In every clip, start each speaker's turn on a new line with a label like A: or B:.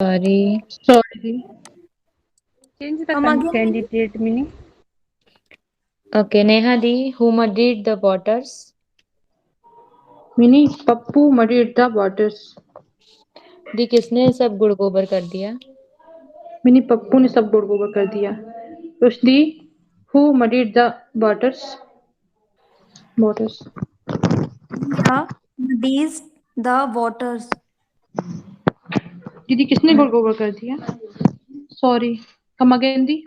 A: Sorry.
B: Sorry.
C: Change the
D: Come again, Mini.
C: candidate, Mini.
A: Okay, Neha Di, who muddied the waters?
B: Mini Pappu muddied the waters.
A: दी किसने सब गुड़ गोबर कर दिया?
B: Mini Pappu ने सब गुड़ गोबर कर दिया. Rushdi, who muddied the waters? Waters.
D: Riya muddies the waters.
B: दीदी किसने गुड़ गोबर कर दिया? Sorry. Come again, the.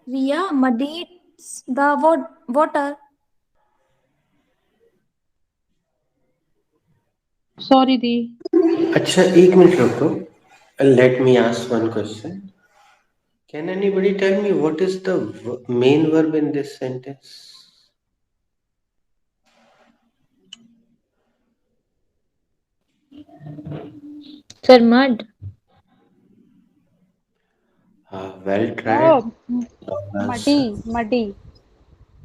D: Riya muddies the water.
B: Sorry, दी.
E: अच्छा, एक मिनट रुको. Let me ask one question. Can anybody tell me what is the main verb in this sentence?
A: Sir, mud.
E: Well tried.
C: Muddy.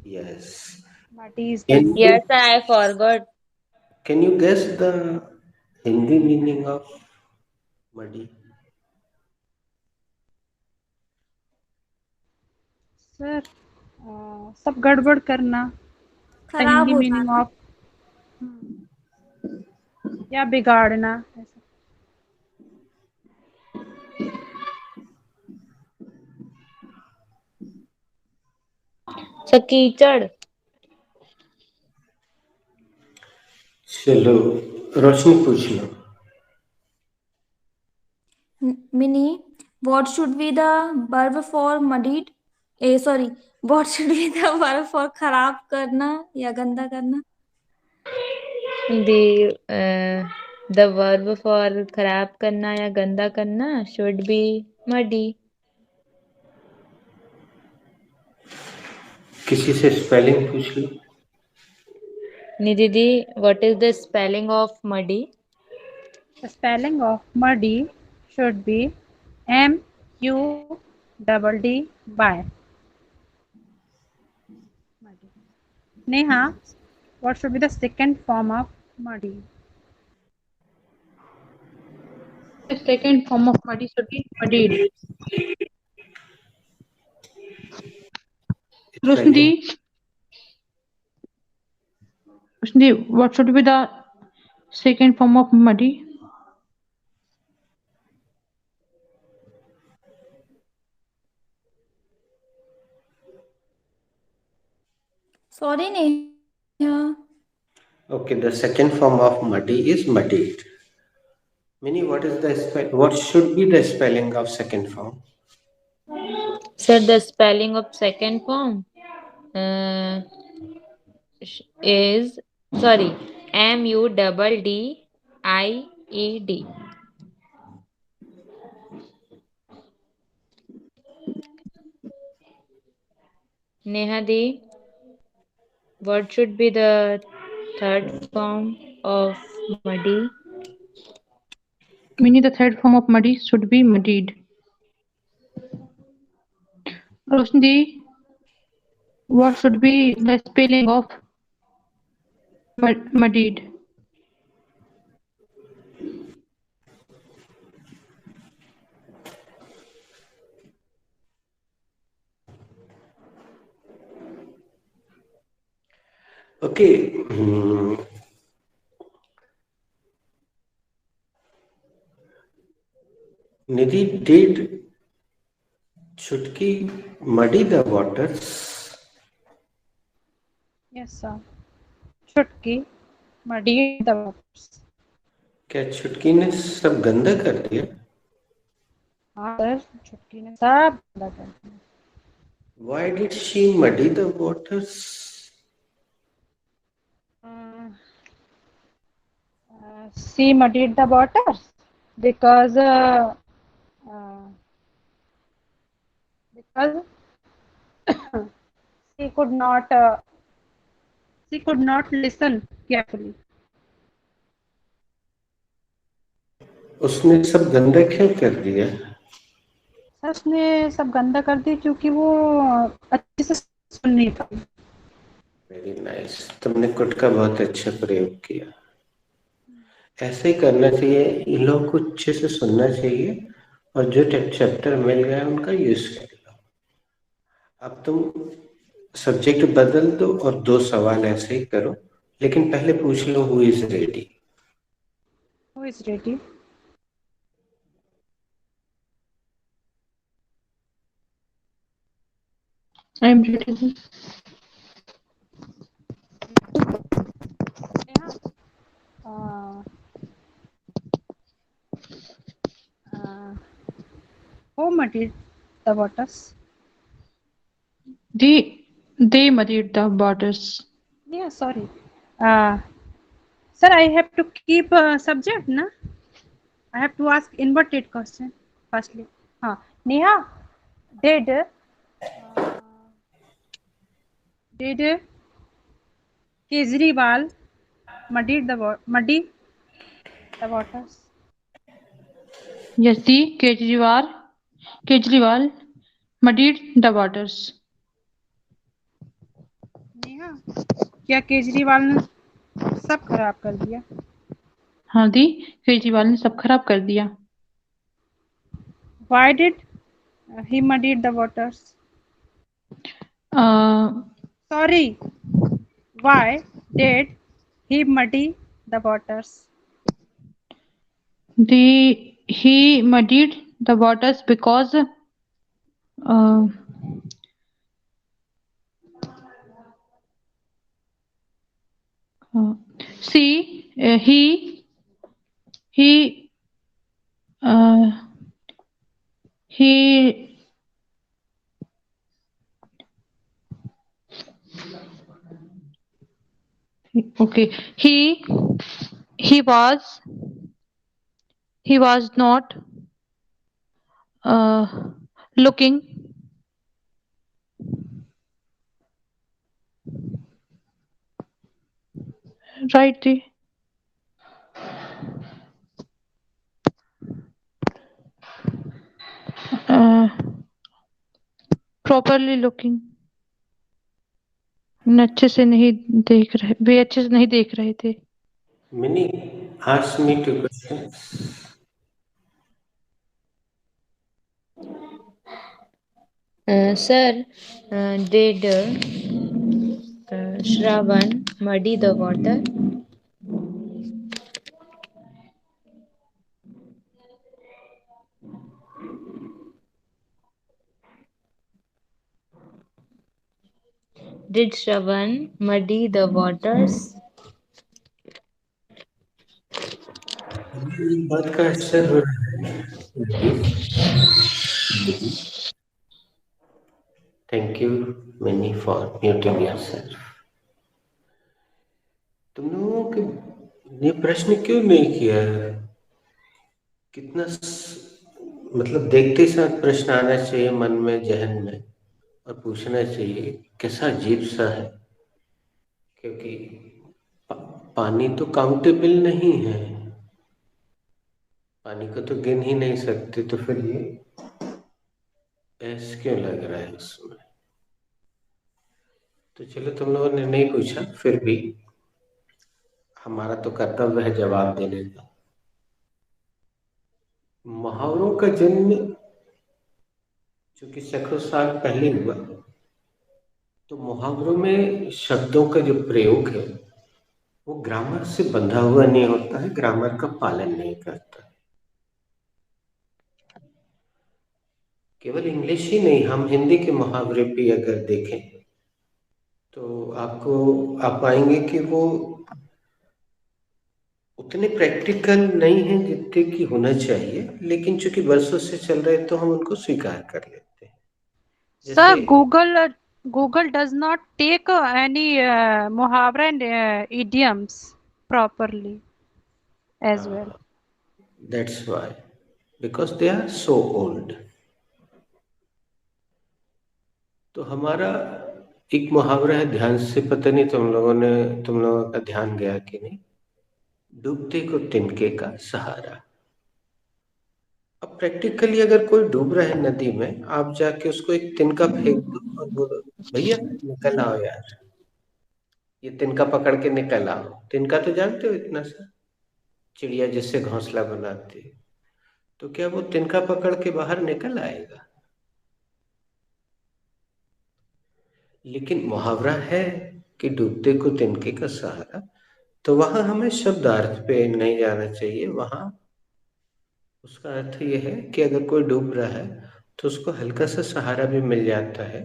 E: Yes.
C: Muddy is the
E: Can
C: noun.
A: Yes,
E: you,
A: I forgot.
E: can you guess the Hindi meaning of muddy?
C: Sir, सब गड़बड़ करना. The
D: खराब
C: Hindi
D: हो
C: meaning
D: जाना.
C: of या बिगाड़ना. ऐसा.
A: Sir, कीचड़.
E: चलो, रोशनी पूछ लो.
D: Mini, what should be the verb for muddied? Sorry. What should be the verb for खराब करना या गंदा करना?
A: The verb for खराब करना या गंदा करना should be muddy.
E: किसी से स्पेलिंग पूछ लो.
A: Nidhi Di, what is the spelling of muddy?
C: The spelling of muddy should be MUDD. Muddy. Neha, what should be the second form of muddy?
B: The second form of muddy should be muddied. Rushdi, what should be the second form of muddy?
D: Sorry, Neha.
E: Okay, the second form of muddy is muddied. Mini, what should be the spelling of second form?
A: Sir, the spelling of second form uh, is sorry MUDDIED. Neha Di, what should be the third form of muddy?
B: Meaning the third form of muddy should be muddied. Roshni, what should be the spelling of muddied?
E: Okay. Nidhi, did Chutki muddy the waters?
C: Yes, sir. Chutki muddied the waters.
E: क्या चुटकी ने सब गंदा कर दिया?
C: हाँ sir, चुटकी ने सब गंदा कर दिया.
E: Why did she muddy the waters?
C: She muddied the waters because because she could not listen carefully.
E: उसने सब गंदा क्यों कर दिया?
C: सर उसने सब गंदा कर दिया क्योंकि वो अच्छे से सुन नहीं पाई.
E: Very nice. तुमने कुट का बहुत अच्छा प्रयोग किया. ऐसे ही करना चाहिए, इन लोगों को अच्छे से सुनना चाहिए और जो चैप्टर मिल गया उनका यूज कर लो। अब तुम सब्जेक्ट बदल दो और 2 सवाल ऐसे ही करो, लेकिन पहले पूछ लो who is ready.
C: Who is ready?
B: I am ready.
C: Uh, who muddied the waters?
B: They muddied the waters.
C: Yeah, sorry. Sir, I have to keep subject, na? I have to ask inverted question firstly. Neha, did Kejriwal muddy the waters?
B: Yes, the Kejriwal muddied the waters.
C: Neha, क्या केजरीवाल ने सब खराब कर दिया?
B: हाँ दी, केजरीवाल ने सब खराब कर दिया।
C: Why did he muddied the waters? Sorry, why did he muddy the waters?
B: He muddied the waters because see he okay he was not looking right the, properly looking, अच्छे से नहीं देख रहे, वे अच्छे से नहीं देख रहे थे।
E: Mini, ask me 2 questions.
A: Sir, did Shravan muddy the water? Did Shravan muddy the waters?
E: बात का आंसर हो रहा है। Thank you mini for muting yourself. तुम लोगों के ये प्रश्न क्यों नहीं किया है? कितना मतलब देखते साथ प्रश्न आना चाहिए मन में, जहन में, और पूछना चाहिए कैसा अजीब सा है, क्योंकि पानी तो काउंटेबल नहीं है, पानी को तो गिन ही नहीं सकते, तो फिर ये ऐसे क्यों लग रहा है उसमें? तो चलो, तुम लोगों ने नहीं पूछा, फिर भी हमारा तो कर्तव्य है जवाब देने का। मुहावरों का जन्म चूंकि सैकड़ों साल पहले हुआ, तो मुहावरों में शब्दों का जो प्रयोग है वो ग्रामर से बंधा हुआ नहीं होता है, ग्रामर का पालन नहीं करता है। केवल इंग्लिश ही नहीं, हम हिंदी के मुहावरे भी अगर देखें तो आप पाएंगे कि वो उतने प्रैक्टिकल नहीं है जितने की होना चाहिए, लेकिन चूंकि वर्षों से चल रहे तो हम उनको स्वीकार कर लेते हैं।
C: Sir, Google does not take any muhavra and idioms properly as well.
E: That's why, because they are so old. तो हमारा एक मुहावरा है, ध्यान से, पता नहीं तुम लोगों का ध्यान गया कि नहीं, डूबते को तिनके का सहारा। अब प्रैक्टिकली अगर कोई डूब रहा है नदी में, आप जाके उसको एक तिनका फेंक दो और बोलो भैया निकल आओ यार, ये तिनका पकड़ के निकल आओ। तिनका तो जानते हो, इतना सा चिड़िया जिससे घोंसला बनाती है, तो क्या वो तिनका पकड़ के बाहर निकल आएगा? लेकिन मुहावरा है कि डूबते को तिनके का सहारा, तो वहां हमें शब्दार्थ पे नहीं जाना चाहिए। वहां उसका अर्थ ये है कि अगर कोई डूब रहा है तो उसको हल्का सा सहारा भी मिल जाता है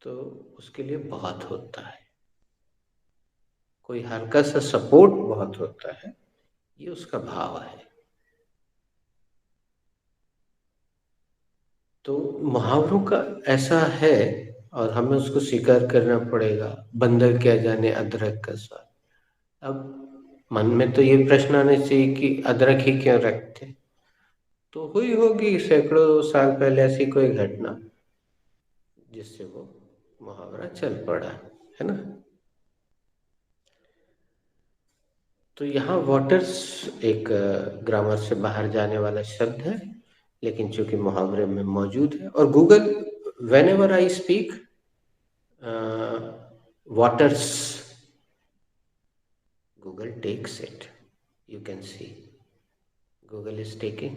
E: तो उसके लिए बहुत होता है। कोई हल्का सा सपोर्ट बहुत होता है, ये उसका भाव है। तो मुहावरों का ऐसा है और हमें उसको स्वीकार करना पड़ेगा। बंदर क्या जाने अदरक का स्वाद। अब मन में तो ये प्रश्न आना चाहिए कि अदरक ही क्यों रखते? तो हुई होगी सैकड़ों साल पहले ऐसी कोई घटना जिससे वो मुहावरा चल पड़ा, है ना। तो यहाँ वाटर्स एक ग्रामर से बाहर जाने वाला शब्द है, लेकिन चूंकि मुहावरे में मौजूद है। और Google whenever I speak waters, Google takes it. You can see Google is taking.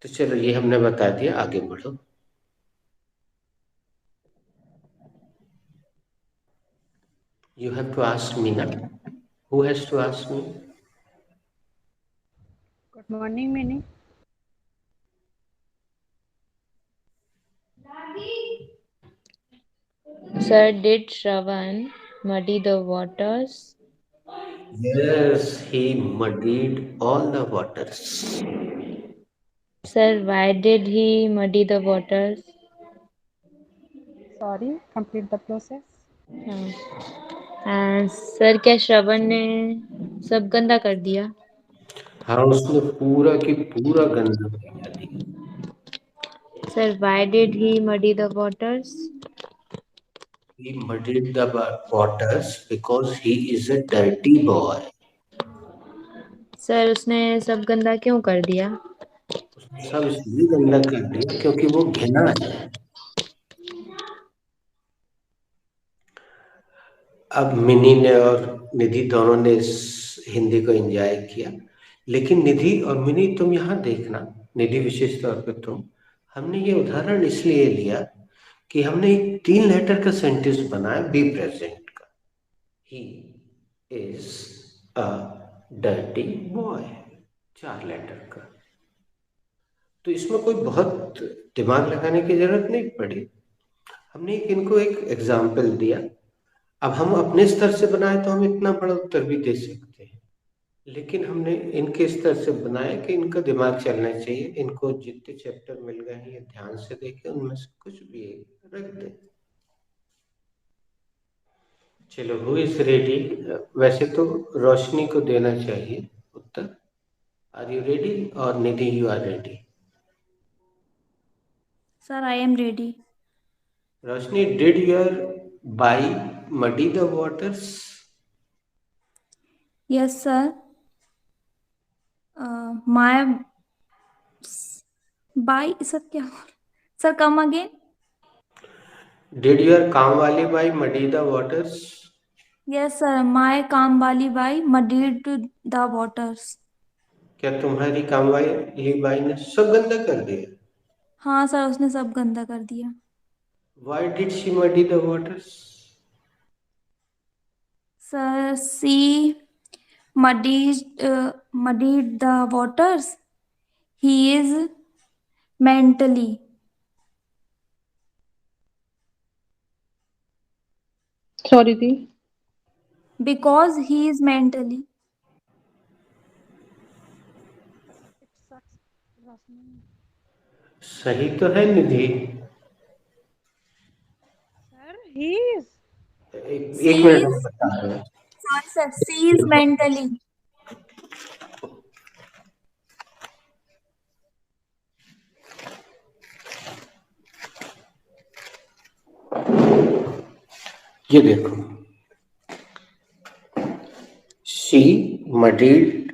E: तो चलो ये हमने बता दिया, आगे बढ़ो। You have to ask me now. Who has to ask me?
C: Good morning, Minnie.
A: Sir, did Shravan muddy the waters?
E: Yes, he muddied all the waters.
A: Sir, why did he muddy the waters?
C: Sorry, complete the process.
A: Sir, क्या श्रवण ने सब गंदा कर दिया?
E: हाँ, उसने पूरा की पूरा गंदा कर दिया।
A: Sir, why did he muddy the waters?
E: He muddied the waters because he is a dirty boy.
A: Sir, उसने सब गंदा क्यों कर दिया?
E: उसने सब इसलिए गंदा कर दिया क्योंकि वो घिना है। अब मिनी ने और निधि दोनों ने इस हिंदी को एंजॉय किया, लेकिन निधि और मिनी तुम यहाँ देखना, निधि विशेष तौर पे तुम, हमने ये उदाहरण इसलिए लिया कि हमने एक 3 लेटर का सेंटेंस बनाया बी प्रेजेंट का। He is a dirty boy, 4 letter का। तो इसमें कोई बहुत दिमाग लगाने की जरूरत नहीं पड़ी। हमने इनको एक एग्जाम्पल दिया। अब हम अपने स्तर से बनाए तो हम इतना बड़ा उत्तर भी दे सकते हैं, लेकिन हमने इनके स्तर से बनाया कि इनका दिमाग चलना चाहिए। इनको जितने चैप्टर मिल गए हैं ये ध्यान से देखें, उनमें से कुछ भी एक रख दें। चलो, हु इज रेडी? वैसे तो रोशनी को देना चाहिए उत्तर। Are you ready? और Nidhi, you are ready?
D: Sir, I am ready.
E: Roshni, did your बाई muddy the waters?
D: Yes, sir. My by sir क्या? Sir, come again.
E: Did your काम वाली बाई muddy the waters?
D: Yes, sir. My काम वाली by muddied the waters.
E: क्या तुम्हारी काम वाली बाई ने सब गंदा कर दिया?
D: हाँ सर, उसने सब गंदा कर दिया।
E: Why did she muddy the waters?
D: Sir, she muddied the waters. He is mentally.
B: Sorry, Di.
D: Because he is mentally.
C: It sucks, Rosmin.
E: सही तो है निधि।
C: Sir, he is.
E: एक मिनट में बता रहे हैं।
D: Sorry, sir. She is mentally.
E: ये देखो, she muddied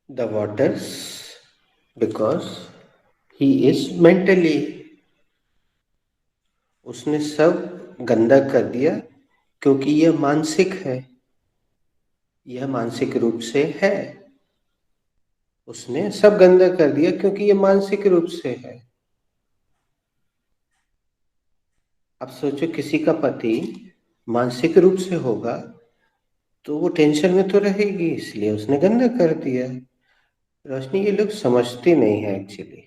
E: the waters because he is mentally. उसने सब गंदा कर दिया क्योंकि यह मानसिक है। यह मानसिक रूप से है। उसने सब गंदा कर दिया क्योंकि ये मानसिक रूप से है। अब सोचो किसी का पति मानसिक रूप से होगा तो वो टेंशन में तो रहेगी, इसलिए उसने गंदा कर दिया। रोशनी, ये लोग समझते नहीं है एक्चुअली।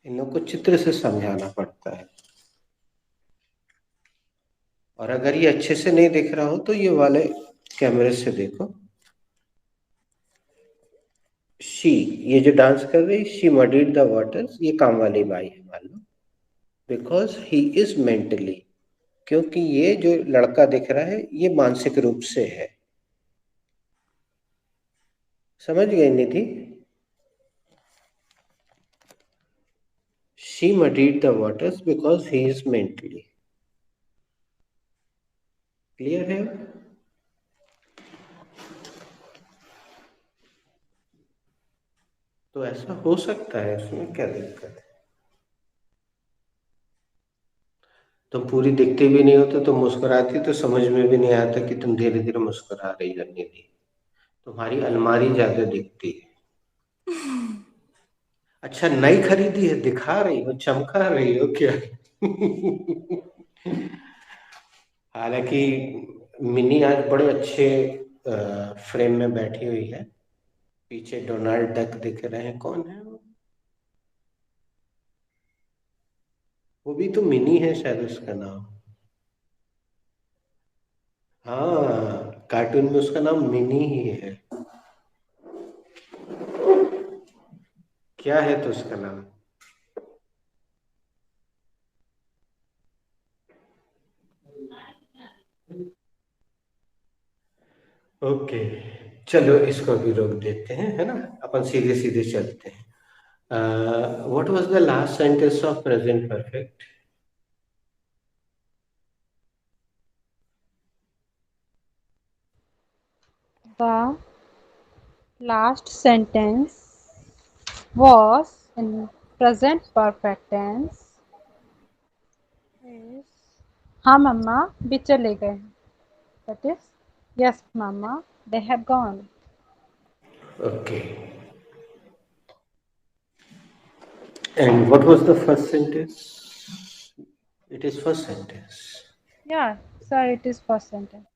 E: इन लोग को चित्र से समझाना पड़ता है। और अगर ये अच्छे से नहीं दिख रहा हो तो ये वाले कैमरे से देखो। शी, ये जो डांस कर रही, शी मडीड द वाटर्स, ये काम वाली बाई है मान लो। बिकॉज ही इज मेंटली, क्योंकि ये जो लड़का दिख रहा है ये मानसिक रूप से है। समझ गए Nidhi? She muddied the waters because he is mentally. Clear है? तो ऐसा हो सकता है, इसमें क्या दिक्कत है? तुम पूरी दिखती भी नहीं हो तो तुम मुस्कुराती तो समझ में भी नहीं आता कि तुम धीरे धीरे मुस्कुरा रही हो निधि। तुम्हारी अलमारी ज्यादा दिखती है। अच्छा, नई खरीदी है, दिखा रही हो, चमका रही हो क्या? हालांकि मिनी आज बड़े अच्छे फ्रेम में बैठी हुई है। पीछे डोनाल्ड डक दिख रहे हैं, कौन है वो भी तो मिनी है शायद उसका नाम। हाँ, कार्टून में उसका नाम मिनी ही है। क्या है तो उसका नाम? ओके, चलो इसको भी रोक देते हैं, है ना? अपन सीधे सीधे चलते हैं। What was the last sentence of present perfect?
C: The last sentence was in present perfect tense is हाँ मम्मा भी चले गए। That is yes mama they have gone.
E: Okay, and what was the first sentence? It is first sentence.
C: Yeah sir, it is first sentence.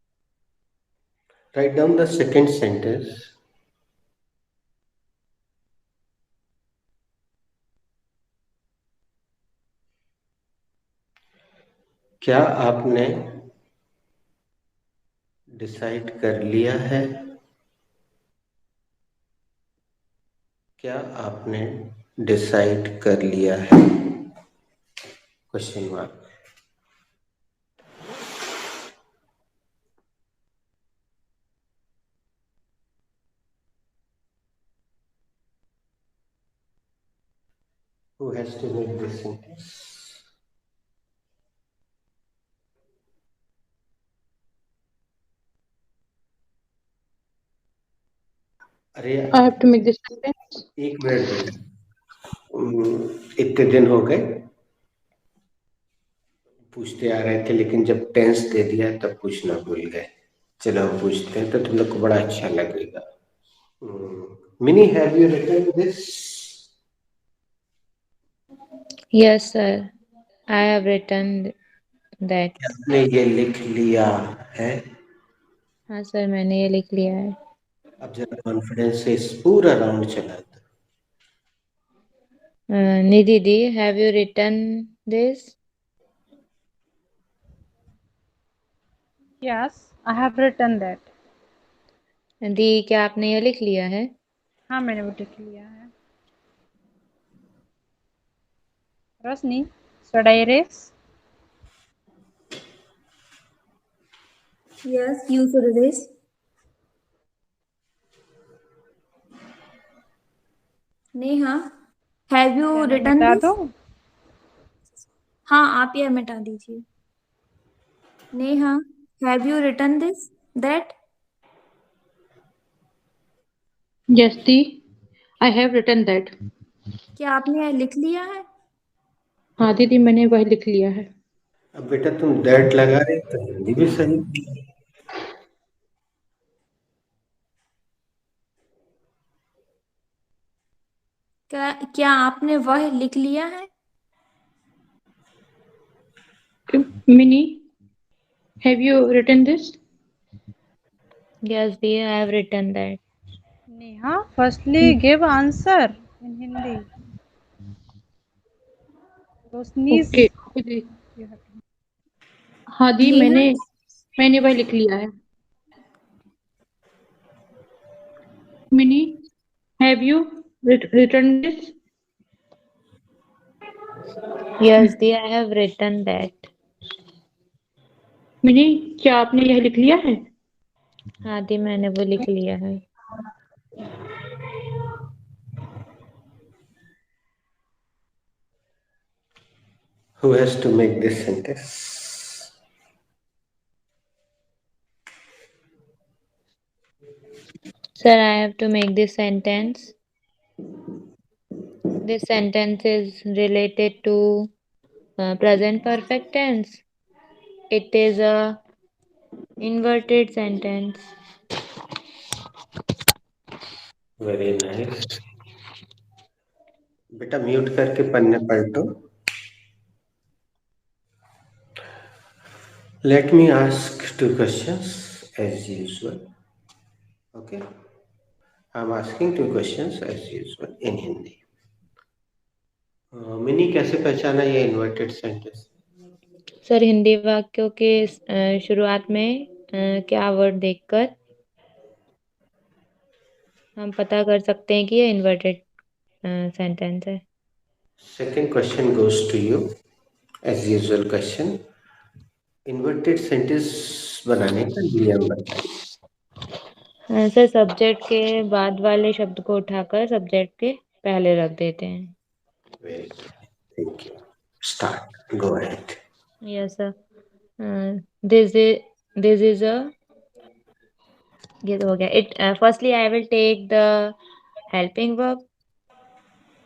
E: Write down the second sentence. क्या आपने decide कर लिया है? क्या आपने डिसाइड कर लिया है? Question mark. Who has to make this sentence? अरे
B: I have to make this sentence.
E: एक मिनट बेटा, इतने दिन हो गए पूछते आ रहे थे, लेकिन जब टेंस दे दिया तब पूछना भूल गए। चलो हम पूछते हैं तो तुम लोग को बड़ा अच्छा लगेगा। Mini, have you written this?
A: Yes, sir. I have written that.
E: आपने ये लिख लिया है?
A: हाँ सर, मैंने ये लिख लिया है।
E: अब जरा कॉन्फिडेंस से इस पूरा राउंड चला दो।
A: निधि दी, have you written this?
C: Yes I have written that.
A: दी, क्या आपने ये लिख लिया है?
C: हाँ मैंने वो लिख लिया है। रोशनी should I erase?
D: Yes, you should erase. Neha, have you
C: क्या मैं
D: written
C: मिटा
D: this?
C: दूँ?
D: हाँ, आप यह मिटा दीजिए। Neha, have you written this? That?
B: Yes, Dee, I have written that.
D: क्या आपने यह लिख लिया है?
B: हाँ दीदी, मैंने वह लिख लिया है।
E: अब बेटा तुम दैट लगा रहे तो हिंदी भी सही।
D: क्या आपने वह लिख लिया है?
B: Minnie, have you written this?
A: Yes, dear, I have written that.
C: Neha, firstly give answer in Hindi. Rosni's
B: Okay. The.
C: you have to.
B: हाँ दी,
D: नेहा,
B: मैंने वह लिख लिया है। Minnie, have you written this?
A: Yes, dear, I have written that.
B: Minnie, क्या आपने यह लिख लिया है?
A: हाँ दी, मैंने वो लिख लिया है।
E: Who has to make this sentence?
A: Sir, I have to make this sentence. This sentence is related to present perfect tense. It is a inverted sentence.
E: Very nice. बेटा म्यूट करके पन्ने पलटो। Let me ask 2 questions as usual. Okay? I'm asking 2 questions as usual in Hindi. Mini कैसे पहचाना ये inverted sentence?
A: Sir, Hindi वाक्यों के शुरुआत में क्या वर्ड देखकर हम पता कर सकते हैं कि ये इन्वर्टेड सेंटेंस है।
E: Second question goes to you as usual question. Inverted sentence बनाने का नियम बताइए।
A: सर, सब्जेक्ट के बाद वाले शब्द को उठाकर सब्जेक्ट के पहले रख देते हैं।
E: Very good. Thank you. Start. Go ahead.
A: Yes, sir. This is a ये तो हो गया। It firstly I will take the helping verb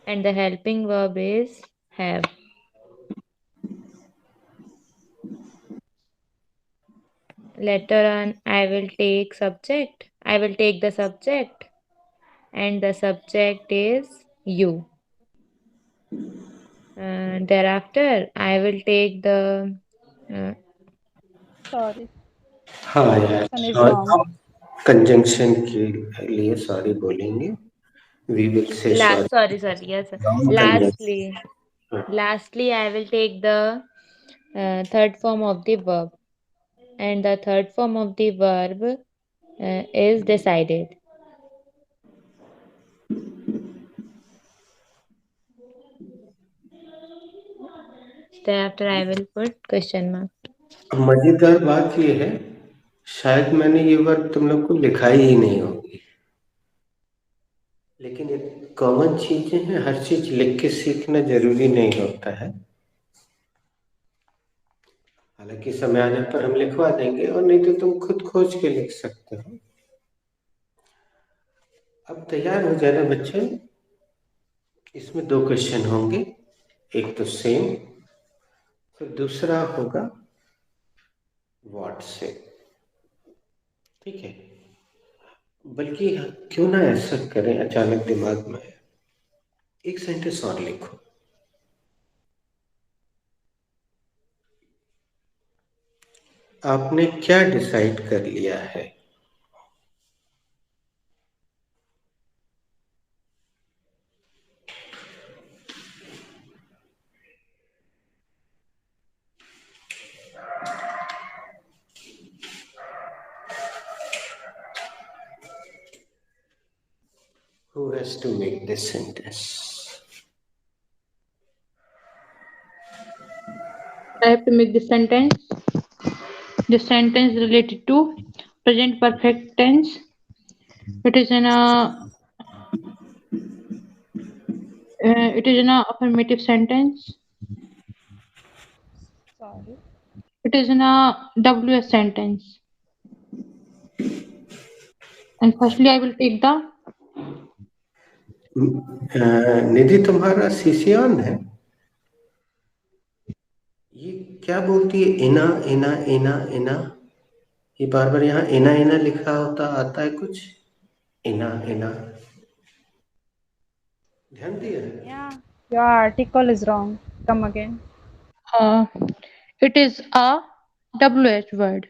A: and the helping verb is have. Later on I will take subject. I will take the subject and the subject is you. Thereafter I will take the
C: Sorry.
E: हाँ यार,
C: Conjunction is wrong.
E: Conjunction के लिए sorry बोलेंगे। We will say sorry.
A: sorry yes sir.
E: Wrong
A: Lastly I will take the third form of the verb and the third form of the verb is decided. Thereafter I will put question mark.
E: मजेदार बात ये है, शायद मैंने ये word तुम लोग को लिखाई ही नहीं होगी, लेकिन ये कॉमन चीजें हैं। हर चीज लिख के सीखना जरूरी नहीं होता है। हालांकि समय आने पर हम लिखवा देंगे, और नहीं तो तुम खुद खोज के लिख सकते हो। अब तैयार हो जाना बच्चे। इसमें 2 क्वेश्चन होंगे, एक तो सेम, फिर दूसरा होगा व्हाट से। ठीक है, बल्कि क्यों ना ऐसा करें, अचानक दिमाग में आया, एक सेंटेंस और लिखो। आपने क्या डिसाइड कर लिया है? Who has to make this sentence?
B: I have to make this sentence. The sentence related to present perfect tense. It is an affirmative sentence.
C: Sorry.
B: It is in a WS sentence. And firstly, I will take the.
E: निधि, तुम्हारा CC on है? ये क्या बोलती है? इना इना इना इना, ये बार बार यहाँ इना इना लिखा होता आता है कुछ। इना इना, ध्यान दिया?
C: Yeah, your article is wrong. Come again.
B: It is a WH word.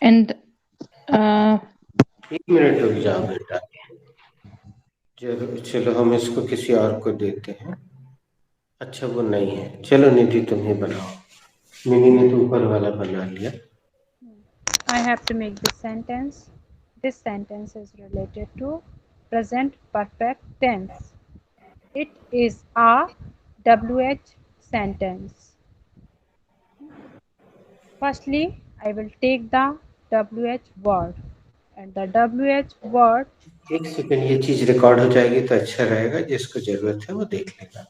B: And
E: एक मिनट रुक जाओ बेटा, चलो हम इसको किसी और को देते हैं। अच्छा वो नहीं है, चलो निधि तुम ही बनाओ। मिनी ने तो ऊपर वाला बना लिया।
C: I have to make this sentence. This sentence is related to present perfect tense. It is a WH sentence. Firstly, I will take the WH word, and the WH word.
E: एक second, ये चीज record हो जाएगी तो अच्छा रहेगा, जिसको जरूरत है वो देख लेगा।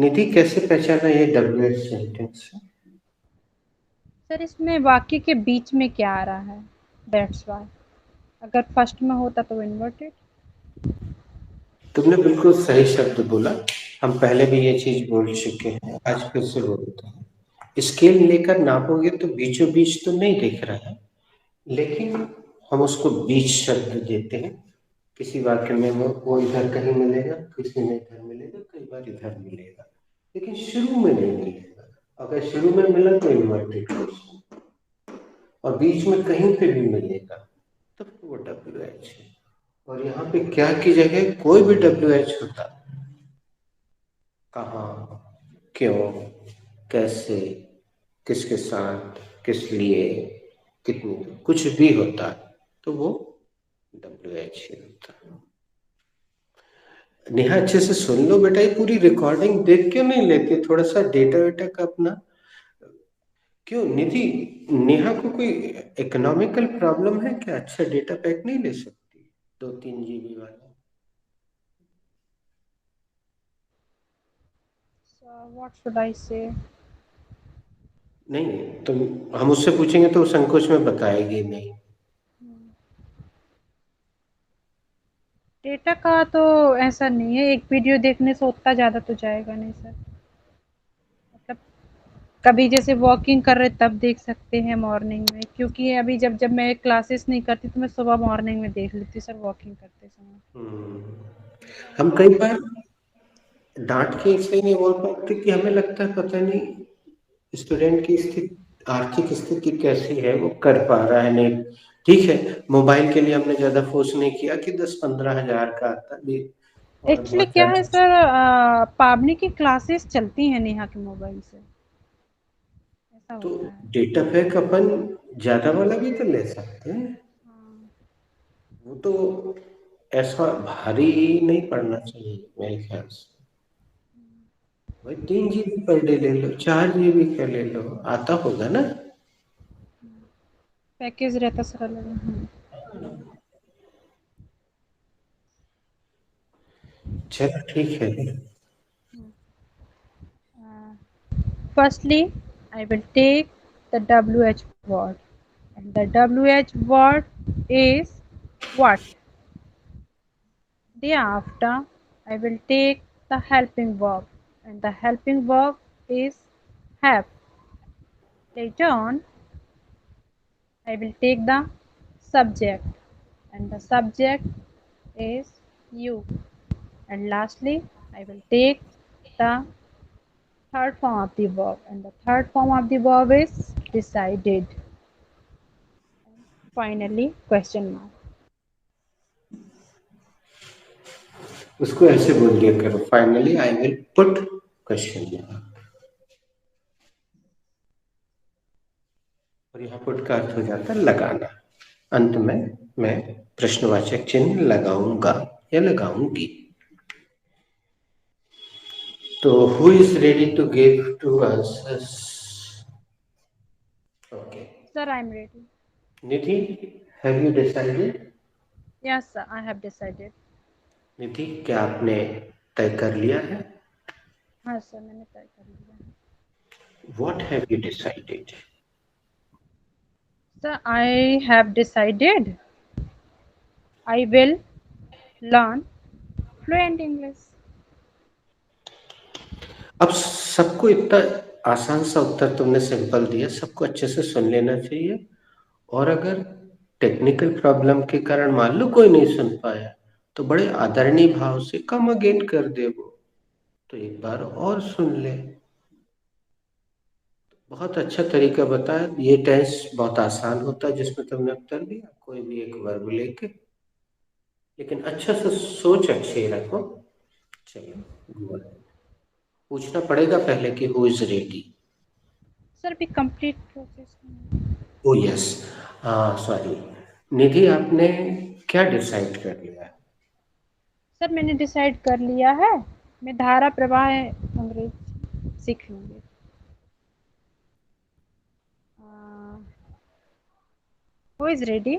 E: निधि कैसे पहचाना ये WH सेंटेंस है?
C: सर इसमें वाक्य के बीच में क्या आ रहा है, दैट्स वाई। अगर फर्स्ट में होता तो इन्वर्टेड।
E: तुमने बिल्कुल सही शब्द बोला, हम पहले भी ये चीज बोल चुके हैं, आज फिर से बोलते हैं। स्केल लेकर नापोगे तो बीचों बीच तो नहीं दिख रहा है, लेकिन हम उसको बीच शब्द देते हैं। किसी वाक्य में वो इधर कहीं मिलेगा, किसी में इधर मिलेगा, कई बार इधर मिलेगा, लेकिन शुरू में नहीं मिलेगा। अगर शुरू में मिला तो इन्वर्टेड क्वेश्चन, और बीच में कहीं पे भी मिलेगा तो वो WH है। और यहाँ पे क्या की जगह कोई भी WH होता, कहाँ, क्यों, कैसे, किसके साथ, किस लिए, कितनी, कुछ भी होता तो वो WH ही होता। नेहा अच्छे से सुन लो बेटा, ये पूरी रिकॉर्डिंग देख क्यों नहीं लेती? थोड़ा सा डेटा वेटा का अपना क्यों निधि, नेहा को कोई इकोनॉमिकल प्रॉब्लम है क्या? अच्छा डेटा पैक नहीं ले सकती 2-3 GB वाला?
C: So what should I say?
E: नहीं, तुम हम उससे पूछेंगे तो संकोच में बताएगी नहीं।
C: डेटा का तो ऐसा नहीं है, एक वीडियो देखने से उतना ज़्यादा तो जाएगा नहीं सर। मतलब कभी जैसे वॉकिंग कर रहे तब देख सकते हैं मॉर्निंग में, क्योंकि अभी जब मैं क्लासेस नहीं करती तो मैं सुबह मॉर्निंग में देख लेती सर वॉकिंग करते समय।
E: हम कई बार डांट के इसलिए नहीं बोल पाते कि हमें लगता है पता नहीं स्टूडेंट की स्थिति, आर्थिक स्थिति कैसी है, वो कर पा रहा है नहीं। ठीक है, मोबाइल के लिए हमने ज्यादा फोर्स नहीं किया कि 10-15 हजार का आता भी।
C: एक्चुअली क्या है सर, पावनी की क्लासेस चलती हैं नेहा के मोबाइल से, ऐसा
E: तो
C: होता है।
E: डेटा पैक अपन ज्यादा वाला भी तो ले सकते हैं, वो तो ऐसा भारी नहीं पड़ना चाहिए मेरे ख्याल से। भाई 3 GB पर डे ले लो, 4 GB का ले लो, आता होगा ना?
C: पैकेज रहता सर अलग।
E: चलो ठीक है।
C: Firstly, I will take the WH word, and the WH word is what. Thereafter, I will take the helping verb, and the helping verb is have. Later on, I will take the subject, and the subject is you. And lastly, I will take the third form of the verb, and the third form of the verb is decided. Finally, question mark.
E: उसको ऐसे बोल दिया करो, finally I will put question mark. और यहाँ put का अर्थ हो जाता है लगाना। अंत में मैं प्रश्नवाचक चिन्ह लगाऊंगा या लगाऊंगी। तो who is ready to give 2 answers? Okay
C: Sir, I am ready.
E: Nidhi, have you decided?
C: Yes, sir, I have decided.
E: Nidhi, क्या आपने तय कर लिया है?
C: हाँ सर, मैंने तय कर लिया।
E: What have you decided?
C: Sir, I have decided I will learn fluent English.
E: अब सबको इतना आसान सा उत्तर तुमने सिंपल दिया, सबको अच्छे से सुन लेना चाहिए। और अगर टेक्निकल प्रॉब्लम के कारण मान लो कोई नहीं सुन पाया तो बड़े आदरणीय भाव से कम अगेन कर दे वो, तो एक बार और सुन ले। बहुत अच्छा तरीका बताया। ये टेंस बहुत आसान होता है जिसमें तुमने उत्तर दिया, कोई भी एक वर्ब लेके, लेकिन अच्छा से सोच अच्छे रखो। चलो go ahead। पूछना पड़ेगा पहले कि हु इज रेडी।
C: सर अभी complete process.
E: Oh yes, sorry Nidhi, आपने क्या डिसाइड कर लिया है?
C: सर मैंने डिसाइड कर लिया है, मैं धारा प्रवाह अंग्रेजी सीख लूँगी। Who is ready?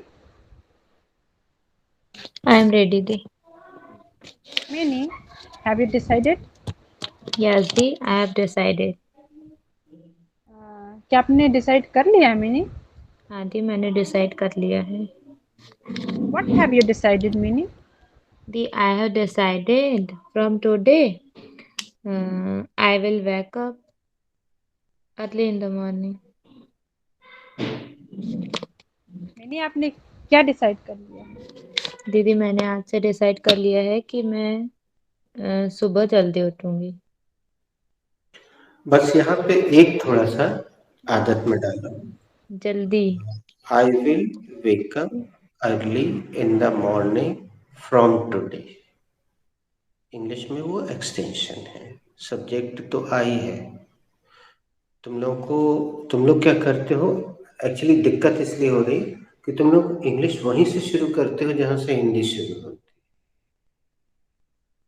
A: I am ready, Di.
C: Mini, have you decided?
A: Yes, Di, I have decided.
C: क्या आपने डिसाइड कर लिया है मिनी?
A: हाँ दी, मैंने डिसाइड कर लिया है।
C: What have you decided, Mini?
A: Di, I have decided from today, I will wake up early in the morning.
C: Mini आपने क्या डिसाइड कर लिया है?
A: दीदी, मैंने आज से डिसाइड कर लिया है कि मैं सुबह जल्दी उठूंगी।
E: बस यहाँ पे एक थोड़ा सा आदत में डालो,
A: जल्दी।
E: I will wake up early in the morning from today. English में वो एक्सटेंशन है, सब्जेक्ट तो आई है। तुम लोग क्या करते हो, एक्चुअली दिक्कत इसलिए हो रही कि तुम लोग इंग्लिश वहीं से शुरू करते हो जहां से हिंदी शुरू होती है,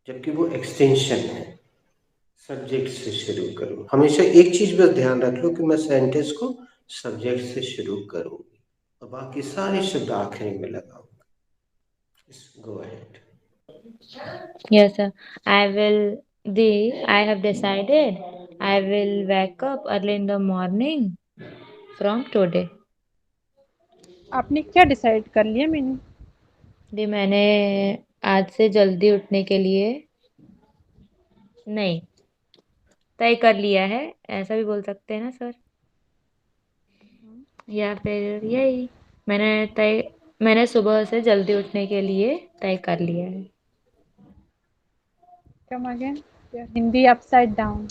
E: जबकि वो एक्सटेंशन है। सब्जेक्ट से शुरू करो। हमेशा एक चीज बस ध्यान रख लो कि मैं सेंटेंस को सब्जेक्ट से शुरू करूंगी और बाकी सारे शब्द आखिरी में लगाऊंगा। Go ahead.
A: Yes, sir. I will. I have decided I will wake up early in the morning from today.
C: आपने क्या डिसाइड कर लिया मिनी?
A: दी, मैंने आज से जल्दी उठने के लिए नहीं तय कर लिया है, ऐसा भी बोल सकते हैं ना सर, या फिर यही मैंने सुबह से जल्दी उठने के लिए तय कर लिया है।
C: Come again, Hindi upside down.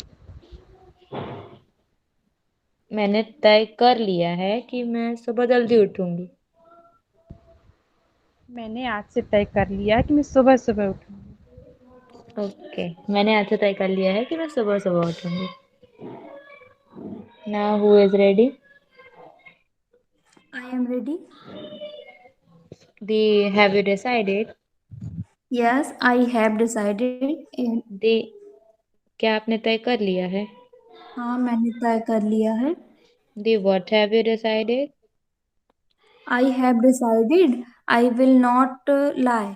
A: मैंने तय कर लिया है कि मैं सुबह जल्दी उठूंगी।
C: मैंने आज से तय कर लिया है कि मैं सुबह सुबह उठूंगी।
A: ओके, मैंने आज से तय कर लिया है कि मैं सुबह सुबह उठूंगी। Now who is ready?
D: I am ready.
A: दी, have you decided?
D: Yes, I have decided. And
A: दी, क्या आपने तय कर लिया है?
D: हाँ, मैंने तय कर लिया है।
A: दी, what have you decided?
D: I have decided I will not lie.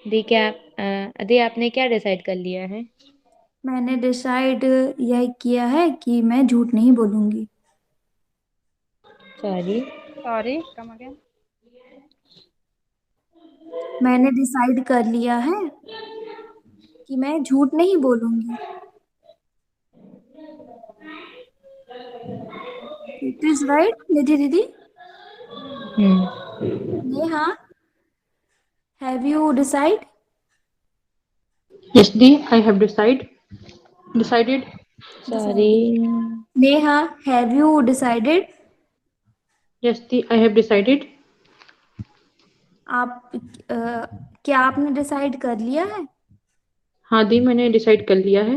A: दी, आपने क्या डिसाइड कर लिया है?
D: मैंने डिसाइड यह किया है कि मैं झूठ नहीं बोलूंगी।
A: सॉरी।
C: Sorry, come again.
D: मैंने डिसाइड कर लिया है कि मैं झूठ नहीं बोलूंगी। इट इज राइट निधि दीदी। Neha, have you decide?
B: Yes, Di, I have decided.
A: Sorry.
D: Neha, have you decided?
B: Yes, Di, I have decided.
D: आप क्या आपने डिसाइड कर लिया है?
B: हाँ दी, मैंने डिसाइड कर लिया है।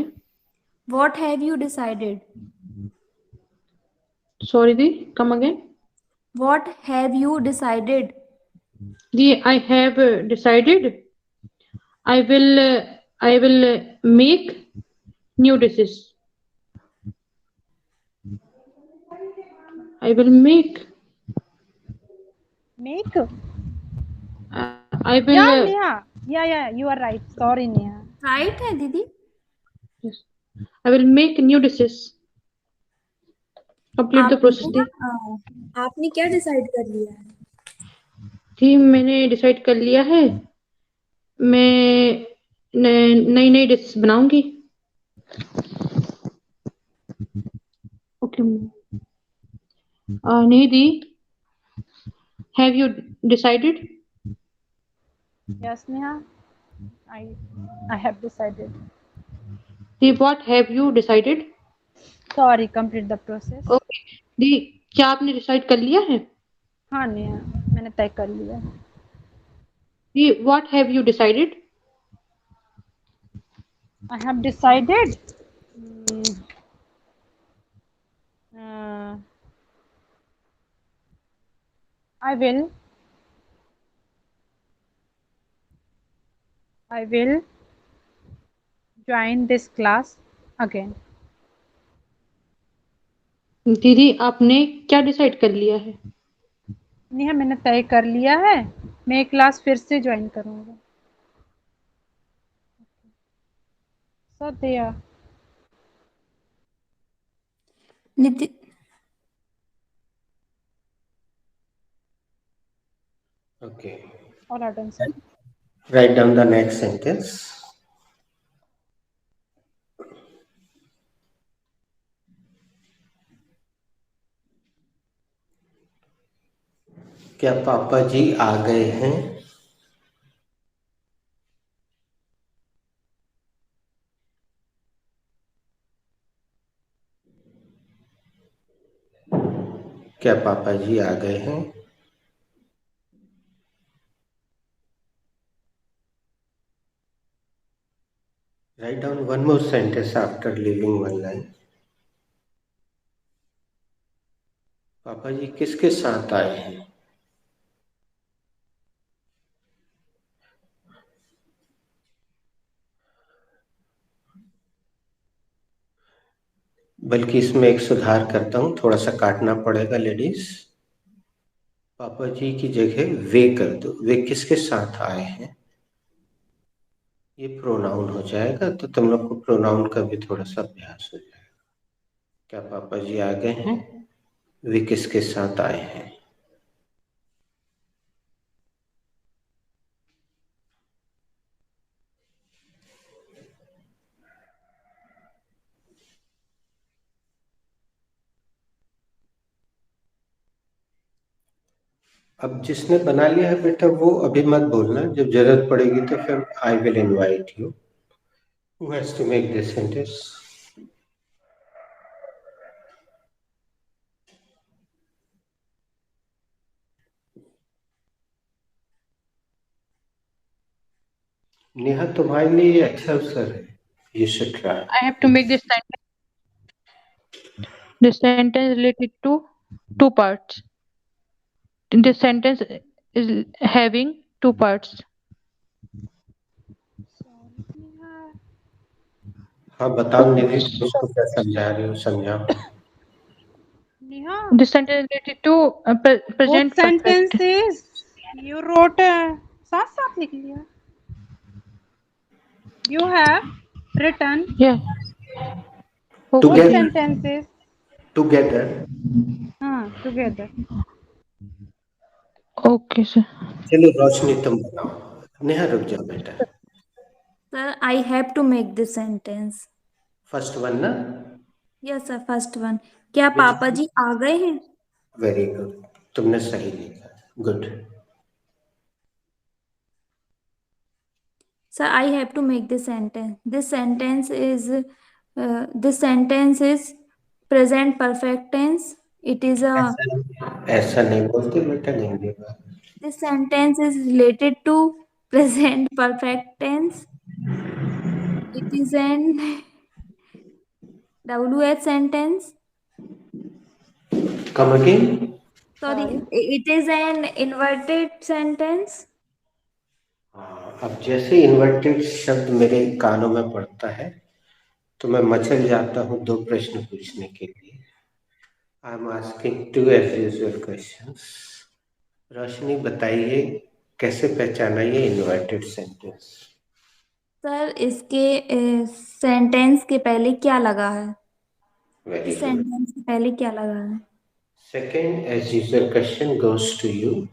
D: What have you decided?
B: Sorry Di, come again.
D: What have you decided?
B: Di, I have decided I will make new dishes. I will make
C: Make?
B: I will
C: Yeah, Neha. Yeah, you are right. Sorry, Neha.
D: Right है दीदी।
B: yes, I will make new dishes. Complete the process Di.
D: आपने क्या decide कर लिया है?
B: थी मैंने decide कर लिया है, मैं नई नई डिश बनाऊंगी। ओके नहीं दी, have you decided?
C: Yes, Neha, I I have decided.
B: दी what have you decided?
C: Sorry, complete the process.
B: Okay दी, क्या आपने डिसाइड कर लिया है?
C: हाँ नेहा, मैंने तय कर लिया।
B: दी what have you decided?
C: I have decided. mm, uh, I will I will join this class again.
B: दीदी आपने क्या डिसाइड कर लिया है?
C: नेहा, मैंने तय कर लिया है, मैं ये क्लास फिर से ज्वाइन करूँगा। Satya.
D: Nitin.
E: Okay.
C: All are done, sir.
E: Write down the next sentence. क्या पापा जी आ गए हैं? क्या पापा जी आ गए हैं? Write down one more sentence after leaving one line. पापा जी किसके साथ आए हैं? बल्कि इसमें एक सुधार करता हूं, थोड़ा सा काटना पड़ेगा लेडीज। पापा जी की जगह वे कर दो। वे किसके साथ आए हैं? ये प्रोनाउन हो जाएगा, तो तुम लोग को प्रोनाउन का भी थोड़ा सा अभ्यास हो जाएगा। क्या पापा जी आ गए हैं? वे किसके साथ आए हैं? अब जिसने बना लिया है बेटा वो अभी मत बोलना, जब जरूरत पड़ेगी तो फिर I will invite you. Who has to make this sentence? Neha तुम्हारे लिए ये अच्छा अवसर है, you should try.
B: I have to make this sentence. This sentence related to two parts. This sentence is having two parts.
E: हाँ बताओ निधि, तुम उसको क्या समझा रहे हो, समझाओ।
C: Neha,
B: This sentence related to
C: both
B: present perfect.
C: sentences you wrote साथ साथ लिख लिया। You have written
B: Yeah.
C: both
E: Together.
C: sentences
E: together.
C: together.
B: Okay, sir.
E: चलो रोशनी तुम बताओ। नेहा रुक जाओ बेटा।
D: Sir, I have to make this sentence.
E: First one ना?
D: Yes, sir. First one. क्या पापा जी आ गए हैं?
E: वेरी गुड, तुमने सही लिखा, good.
D: Sir, I have to make this sentence. This sentence is present perfect tense. It is a
E: ऐसा नहीं बोलते बेटा हिंदी में।
D: This sentence is related to present perfect tense. It is an WH sentence.
E: Come again.
D: Sorry, it is an inverted sentence.
E: अब जैसे inverted शब्द मेरे कानों में पड़ता है तो मैं मचल जाता हूँ दो प्रश्न पूछने के लिए। I am asking to as usual questions. Roshni बताइए कैसे पहचाना ये इन्वर्टेड सेंटेंस?
D: सर, इसके सेंटेंस के पहले क्या लगा है?
E: Very good.
D: सेंटेंस के पहले क्या लगा है?
E: Second as usual question goes to you.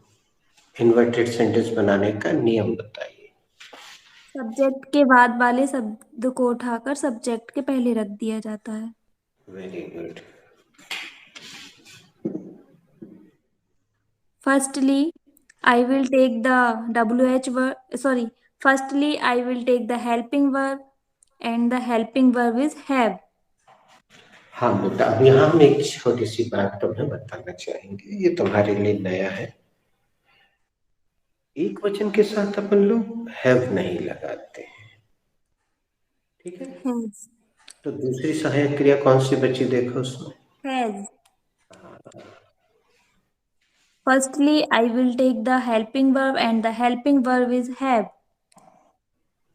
E: Inverted sentence बनाने का नियम बताइए।
D: सब्जेक्ट के बाद वाले शब्द को उठाकर सब्जेक्ट के पहले रख दिया जाता है।
E: Very good.
D: Firstly, I will take the WH verb. Sorry. Firstly, I will take the helping verb, and the helping verb is have.
E: हाँ बेटा, अब यहाँ हम एक छोटी सी बात तुम्हें बताना चाहेंगे, ये तुम्हारे लिए नया है। एक वचन के साथ अपन लोग हैव नहीं लगाते हैं, ठीक है?
D: Has.
E: तो दूसरी सहायक क्रिया कौन सी बची देखो उसमें?
D: Has. Firstly, I will take the helping verb, and the helping verb is have.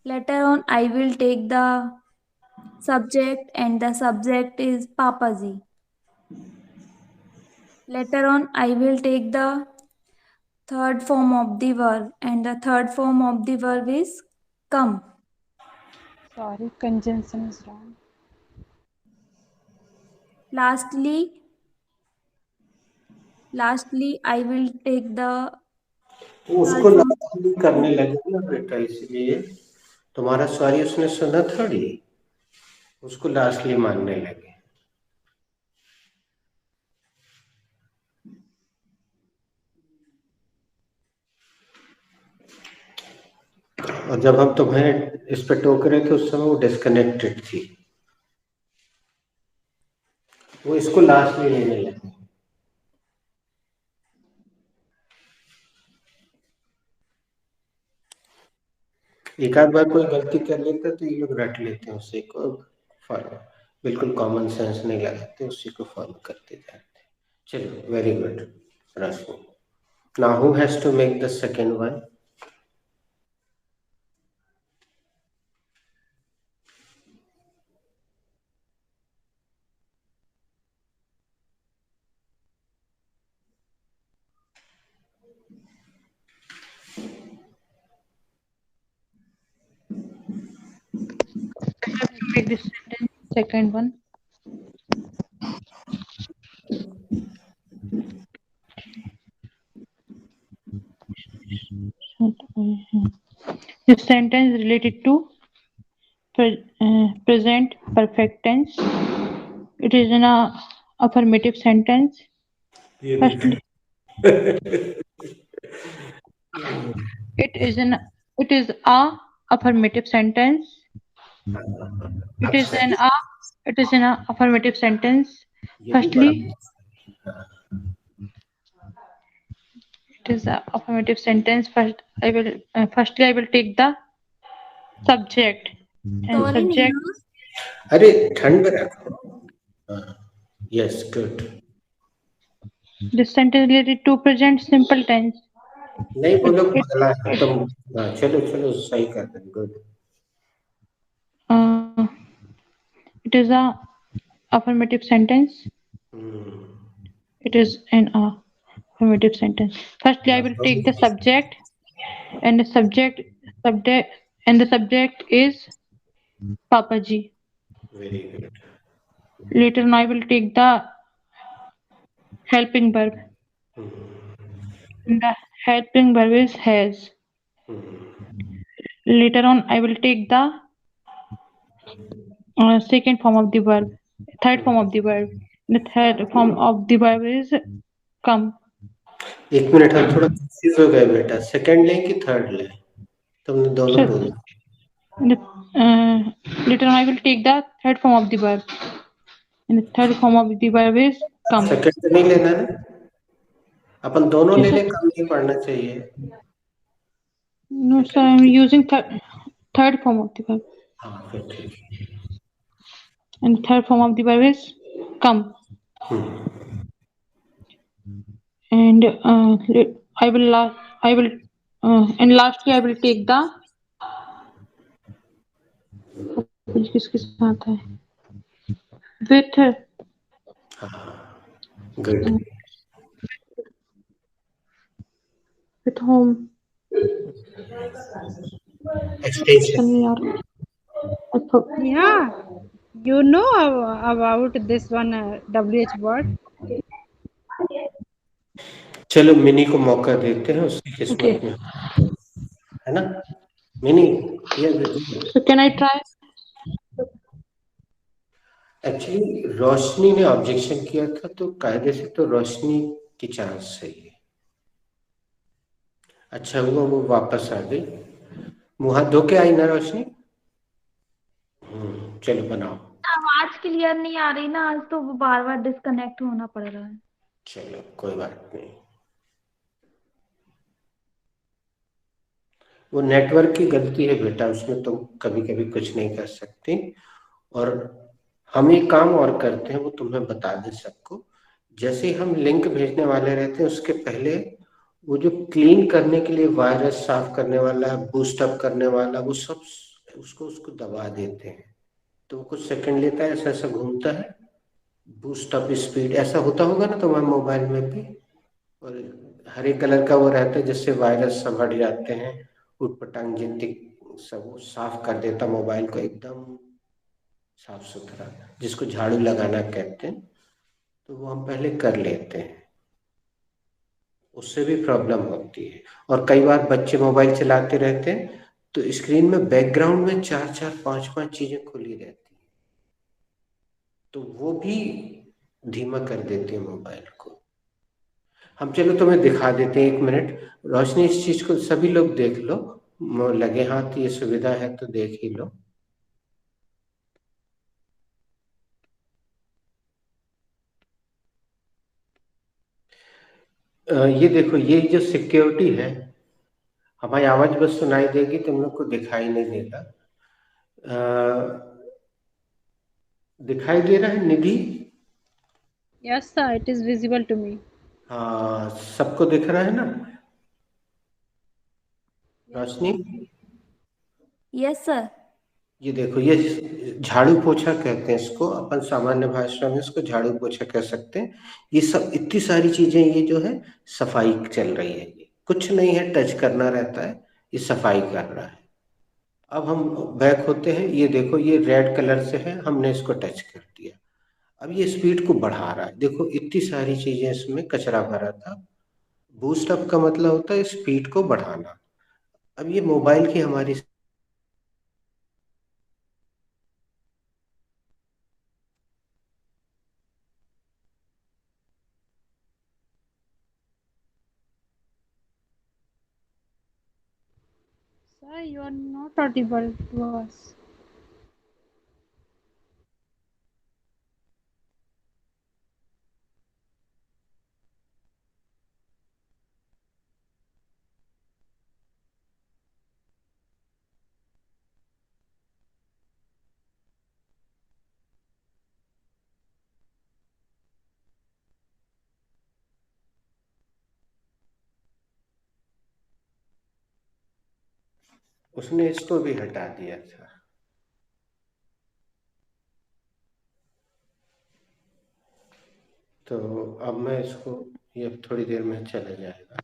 D: Later on, I will take the subject, and the subject is Papaji. Later on, I will take the third form of the verb, and the third form of the verb is come.
C: Sorry, conjunction is wrong.
D: Lastly, I will take the
E: उसको
D: third form.
E: Lastly करने लगे ना बेटा, इसलिए तुम्हारा sorry उसने सुना थोड़ी, उसको लास्टली मानने लगे। और जब हम तुम्हें इस पे टोक रहे थे उस समय वो डिस्कनेक्टेड थी, वो इसको लास्टली लेने लगे। एक आध बार कोई गलती कर लेता तो ये लोग रट लेते हैं उसी को, फॉलो बिल्कुल कॉमन सेंस नहीं लगाते, उसी को फॉलो करते जाते। चलो, very good Rashmi. Now who has to make the second one?
B: Make this sentence second one. This sentence related to present perfect tense. It is an affirmative sentence. Firstly, it is a affirmative sentence. It is an affirmative sentence. Firstly, it is a affirmative sentence. Firstly, I will take the subject. And
D: Sorry,
B: subject.
D: Neha.
E: अरे ठंड में रखो। Yes, good.
B: This sentence related to present simple tense.
E: नहीं बोलो, पगला है तुम। चलो चलो, सही कर दे, good.
B: It is a affirmative sentence. It is an affirmative sentence. Firstly, I will take the subject, and the subject is Papaji.
E: Very good.
B: Later on, I will take the helping verb. The helping verb is has. Later on, I will take the second form of the verb, third form of the verb. The third form of the verb is come.
E: एक minute, हम थोड़ा confuse हो गए बेटा, second ले कि third ले? तुमने दोनों बोल
B: Later on, I will take the third form of the verb. And the third form of the verb is come.
E: Second तो नहीं लेना ना, अपन दोनों ले ले, कम नहीं पढ़ना चाहिए।
B: No, sir, I am using third form of the verb.
E: हाँ, फिर ठीक है।
B: And the third form of the verb is come. And and lastly I will take the किसके साथ है with
E: good.
B: with whom
E: extension.
C: Yeah, you know about this one WH word.
E: चलो मिनी को मौका देते हैं, उसकी किस्मत में, है ना Mini?
B: So can I try?
E: Actually Roshni ने ऑब्जेक्शन किया था, तो कायदे से तो रोशनी की चांस सही है। अच्छा हुआ वो वापस आ गई। मुंह हाथ धो के आई ना रोशनी? चलो बनाओ।
D: आवाज क्लियर नहीं आ रही ना, आज तो बार बार डिस्कनेक्ट होना पड़ रहा है।
E: चलो कोई बात नहीं, वो नेटवर्क की गलती है बेटा, उसमें तुम कभी कभी कुछ नहीं कर सकती। और हम एक काम और करते हैं, वो तुम्हें बता दें सबको। जैसे ही हम लिंक भेजने वाले रहते हैं उसके पहले वो जो क्लीन करने के लिए वायरस साफ करने वाला, बूस्ट अप करने वाला, वो सब उसको उसको दबा देते हैं। तो वो कुछ सेकंड लेता है, ऐसा ऐसा घूमता है, बूस्ट अप स्पीड ऐसा होता होगा ना तुम्हारे मोबाइल में भी। और हरे कलर का वो रहता है जिससे वायरस सब हट जाते हैं, उटपटांग जितनी सब वो साफ कर देता मोबाइल को एकदम साफ सुथरा, जिसको झाड़ू लगाना कहते हैं। तो वो हम पहले कर लेते हैं, उससे भी प्रॉब्लम होती है। और कई बार बच्चे मोबाइल चलाते रहते हैं तो स्क्रीन में बैकग्राउंड में चार चार पांच पांच चीजें खुली रहती हैं, तो वो भी धीमा कर देती है मोबाइल को। हम चलो तुम्हें दिखा देते हैं, 1 मिनट रोशनी, इस चीज को सभी लोग देख लो, लगे हाथ ये सुविधा है तो देख ही लो। ये देखो, ये जो सिक्योरिटी है, हमारी आवाज बस सुनाई देगी, तुम लोग को दिखाई नहीं देगा। दिखाई दे रहा है निधि?
C: Yes, sir, it is visible to me.
E: हाँ, सबको दिख रहा है ना रोशनी?
D: Yes sir.
E: ये देखो, ये झाड़ू पोछा कहते हैं इसको, अपन सामान्य भाषा में इसको झाड़ू पोछा कह सकते हैं। ये सब इतनी सारी चीजें, ये जो है सफाई चल रही है, ये कुछ नहीं है, टच करना रहता है, ये सफाई कर रहा है। अब हम बैक होते हैं, ये देखो ये रेड कलर से है, हमने इसको टच कर दिया, अब ये स्पीड को बढ़ा रहा है। देखो इतनी सारी चीजें इसमें कचरा भरा था। बूस्ट अप का मतलब होता है स्पीड को बढ़ाना। अब ये मोबाइल की हमारी
C: Sir, you are not audible to us.
E: उसने इसको भी हटा दिया था। तो अब मैं इसको, ये थोड़ी देर में चला जाएगा।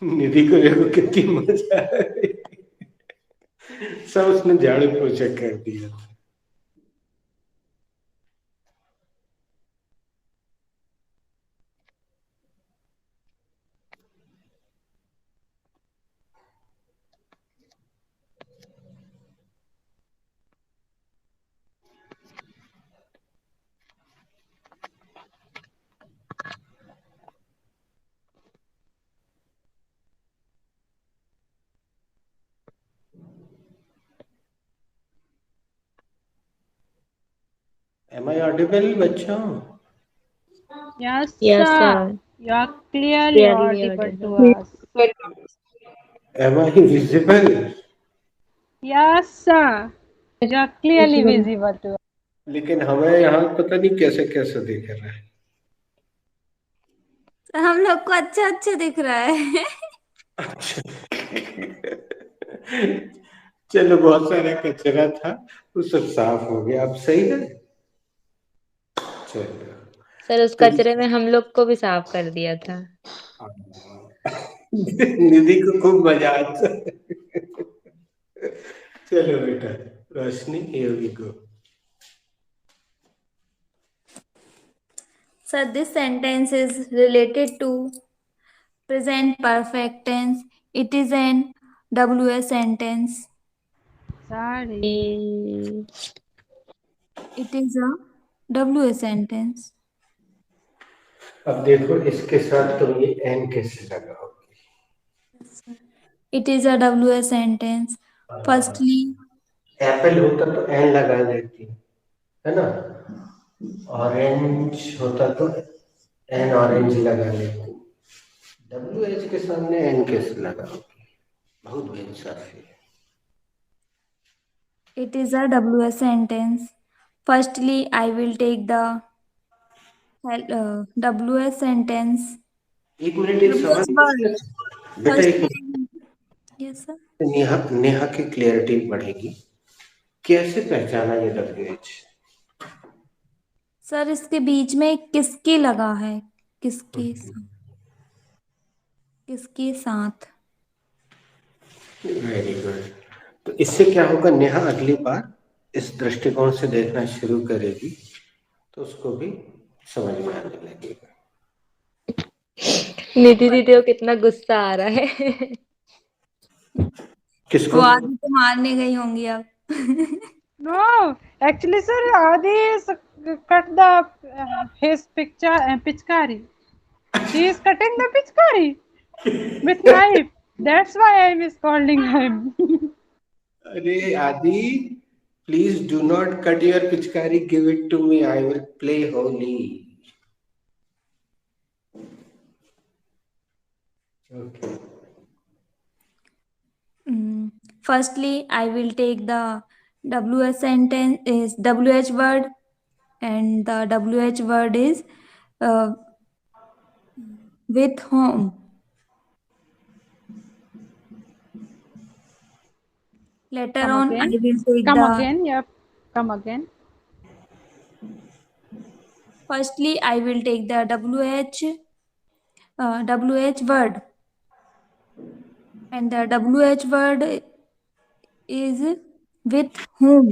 E: निधि को देखो कितनी मजा आ रही है। सब उसने झाड़ू पोछा कर दिया। Am I audible बच्चों?
C: Yes,
A: Yes,
C: sir.
A: sir.
C: You are clearly
A: Clearly
C: audible to
A: audible.
C: us.
E: Am I visible?
C: Yes, sir. You are clearly visible to us.
E: लेकिन हमें यहाँ पता नहीं कैसे कैसे दिख रहा है।
D: हम लोग को अच्छा अच्छा दिख रहा है।
E: चलो, बहुत सारा कचरा था, वो सब साफ हो गया, अब सही है। चलो,
A: सर उस कचरे में हम लोग को भी साफ कर दिया था।
E: निधि को खूब मजा आता है। चलो बेटा, रोशनी here we go.
D: Sir, this sentence is related to present perfect tense. It is an WS sentence.
C: Sorry.
D: It is a WS sentence.
E: अब देखो इसके साथ तुम ये एन कैसे लगाओगे?
D: It is a WH sentence. Firstly,
E: Apple होता तो एन लगा देती, है ना? ऑरेंज होता तो एन ऑरेंज लगा लेती। डब्ल्यू एच के सामने एन कैसे लगाओगे? बहुत बेइंसाफी है।
D: it is a WH sentence. Firstly, I will take the WH sentence.
E: एक मिनट, एक सवाल
D: WH word.
E: बेटा, एक
D: Firstly,
E: minute.
D: yes sir.
E: Neha Neha की क्लियरिटी बढ़ेगी। कैसे पहचाना ये डब्ल्यू एच?
D: सर इसके बीच में किसकी लगा है, किसके किसके साथ।
E: Very good. तो इससे क्या होगा, नेहा अगली बार इस दृष्टिकोण से देखना शुरू करेगी तो उसको भी समझ में आने लगेगा।
A: निधि दीदी को कितना गुस्सा आ रहा है।
E: किसको?
D: वो आदि तो मारने गई होंगी अब।
C: No, actually, sir, Adi is cut the his picture pichkari. She is cutting the pichkari with knife. That's why I am scolding him.
E: अरे Aadi, please do not cut your पिचकारी, give it to me, I will play Holi. Okay.
D: Firstly, I will take the WH sentence is WH word, and the WH word is uh, with whom. Later
C: Come
D: on, I
C: again.
D: will take
C: Come
D: the.
C: again. Yep. Come again.
D: Firstly, I will take the WH word, and the WH word is with whom.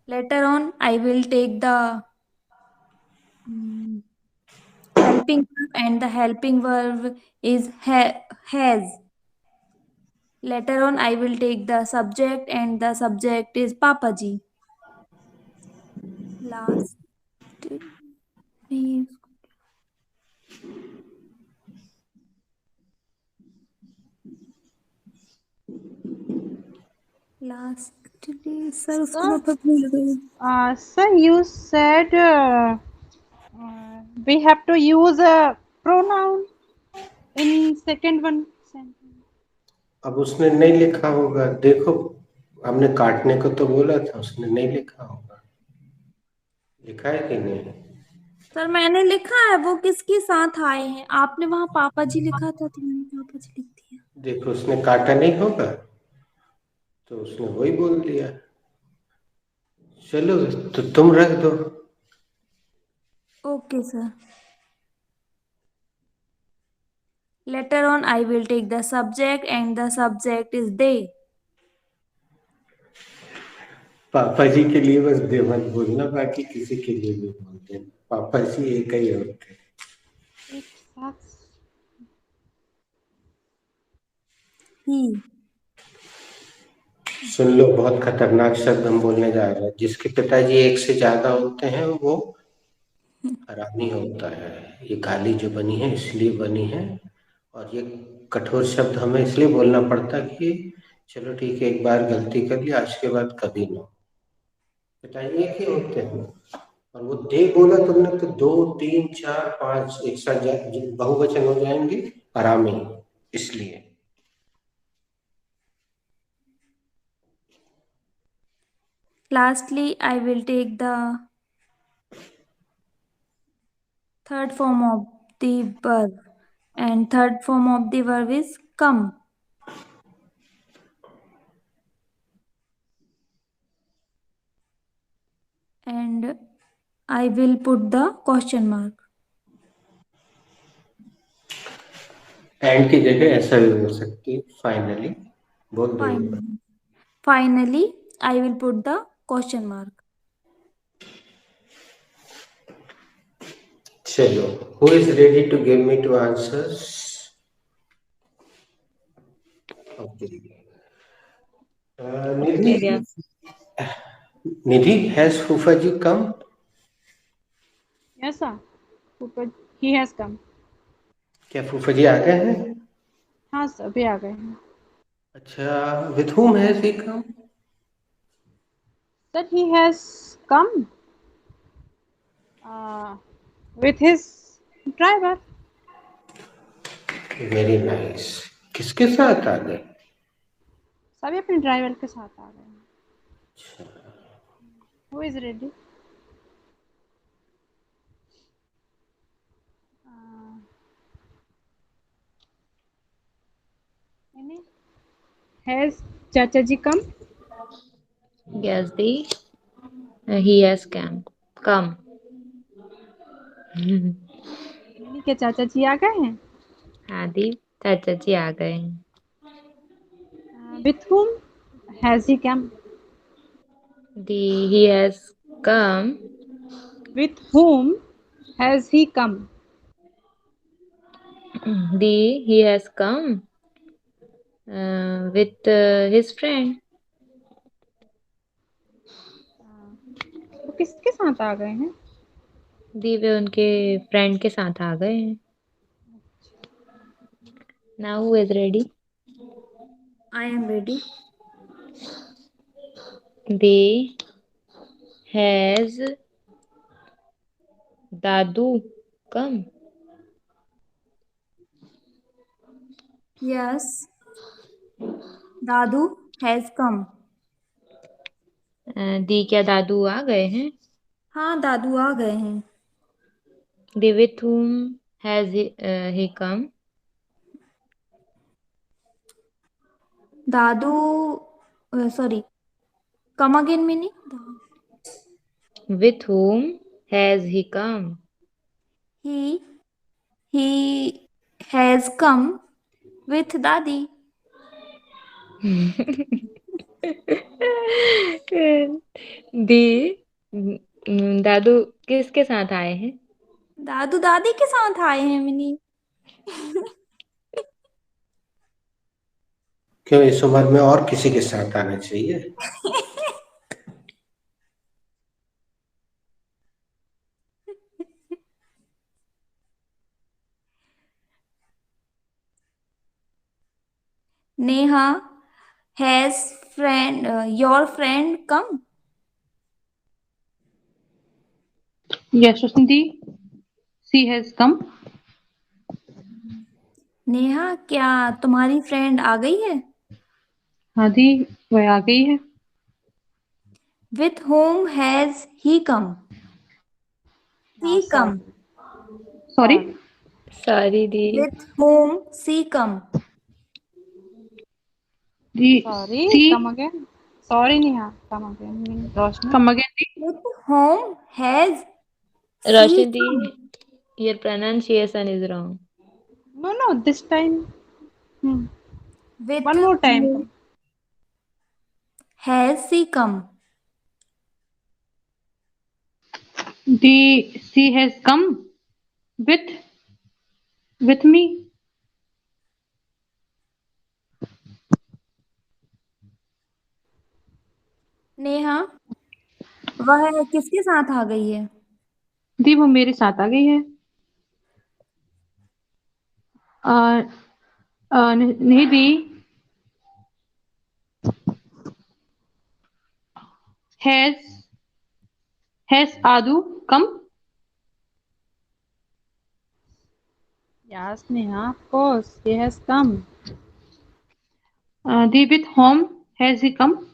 D: Later on, I will take the helping verb, and the helping verb is has. Later on, I will take the subject, and the subject is Papaji. Last. Lastly, sir, उसको मैं फिर भूल गई।
C: Sir, you said we have to use a pronoun in second one sentence.
E: अब उसने नहीं लिखा होगा, देखो हमने काटने को तो बोला था, उसने नहीं लिखा होगा। लिखा है कि नहीं?
D: सर मैंने लिखा है, वो किसके साथ आए हैं, आपने वहां पापा जी लिखा था तो मैंने पापा जी लिख दिया।
E: देखो उसने काटा नहीं होगा तो उसने वही बोल दिया। चलो तो तुम रख दो।
D: Okay, sir. Later on, I will take the subject, and the subject is they.
E: पापा जी के लिए बस दे मत बोलना, बाकी किसी के लिए भी बोल देना। पापा जी एक ही होते हैं।
C: It sucks.
D: He.
E: सुन लो, बहुत खतरनाक शब्द हम बोलने जा रहे हैं। जिसके पिताजी एक से ज्यादा होते हैं वो हरामी होता है। ये गाली जो बनी है इसलिए बनी है, और ये कठोर शब्द हमें इसलिए बोलना पड़ता कि चलो ठीक है, एक बार गलती कर ली, आज के बाद कभी ना। पिताजी एक ही होते हैं, और वो दे बोला तुमने तो 2 3 4 5 एक साथ बहुवचन हो जाएंगे, हरामी, इसलिए।
D: Lastly, I will take the third form of the verb, and third form of the verb is come. And I will put the question mark.
E: And की जगह ऐसा भी बोल सकती है, फाइनली बोल दो।
D: Finally, I will put the question mark.
E: चलो, who is ready to give me two answers? Nidhi,
A: Yeah.
E: Nidhi, has फूफा जी कम?
C: Yes, sir. He has come.
E: क्या फूफा जी आ गए हैं?
C: हाँ सर, अभी आ गए हैं.
E: अच्छा, with whom has he come?
C: That he has come uh, with his driver.
E: Very nice. किसके साथ आ गए?
C: सभी अपने ड्राइवर के साथ आ गए हैं. Who is ready? Has Chacha ji come?
A: Yes, he has come.
C: नहीं, क्या चाचा जी आ गए हैं?
A: हाँ दी, चाचा जी आ गए हैं.
C: With whom has he come?
A: He has come.
C: With whom has he come?
A: He has come with his friend.
C: वो किसके साथ आ गए हैं?
A: वे उनके फ्रेंड के साथ आ गए हैं. Now who is ready?
D: I am ready.
A: They has Dadu come.
D: Yes, Dadu has come.
A: क्या दादू आ गए हैं?
D: हाँ, दादू आ गए हैं.
A: With whom has he come?
D: Dadu, sorry, come again, Mini.
A: With whom has he come?
D: He has come with Dadi.
A: दी दादू किसके साथ आए हैं?
D: दादू दादी के साथ आए हैं मिनी.
E: क्यों इस उम्र में और किसी के साथ आना चाहिए?
D: Neha, has your friend come?
B: Yes, Rosni, she has come.
D: Neha, क्या तुम्हारी फ्रेंड आ गई है?
B: हाँ दी, वह आ गई है.
D: With whom has he come?
C: हाँ,
D: She come.
B: Sorry.
A: Sorry the.
D: With whom she come?
B: The,
C: Sorry,
B: she
C: come again. Sorry, Neha. Come again. Roshni.
B: come again the.
D: With whom has
A: Roshni
D: she
A: the,
D: come?
A: your pronunciation is wrong.
C: No, this time.
D: With
C: One more time.
D: whom has she come?
B: She has come with me.
D: Neha, वह किसके साथ आ गई है?
B: दी, वो मेरे साथ आ गई है. नहीं दी. Has Adu come?
C: Yes, Neha. Of course, he has come.
B: The, with whom has he come?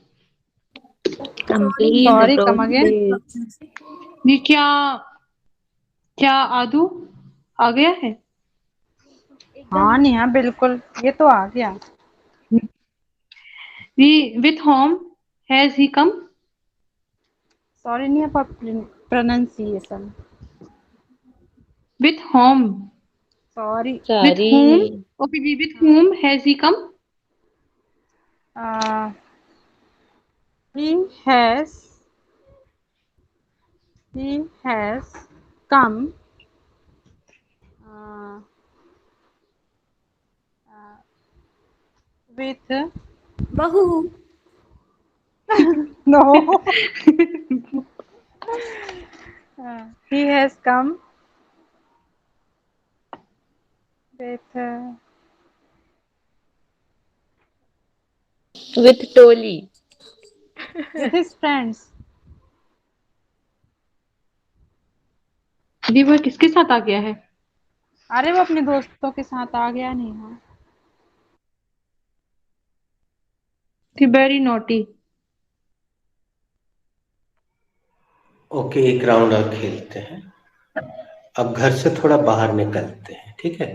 A: Complete the
C: Sorry, come again.
A: process.
B: दी, क्या आदू आ गया है?
C: हाँ नेहा, बिल्कुल. ये तो आ गया.
B: दी, with whom has he come?
C: Sorry, Neha, for pronunciation.
B: With whom?
C: Sorry.
B: With whom?
A: Sorry.
B: Okay, the, with whom has he come?
C: He has come with
D: बहू.
C: no He has come with
A: With Toli.
C: his friends.
B: दीदी वो किसके साथ आ गया है?
C: अरे वो अपने दोस्तों के साथ आ गया नहीं। हाँ
B: वेरी नोटी।
E: ओके, एक राउंड और खेलते हैं। अब घर से थोड़ा बाहर निकलते हैं, ठीक है?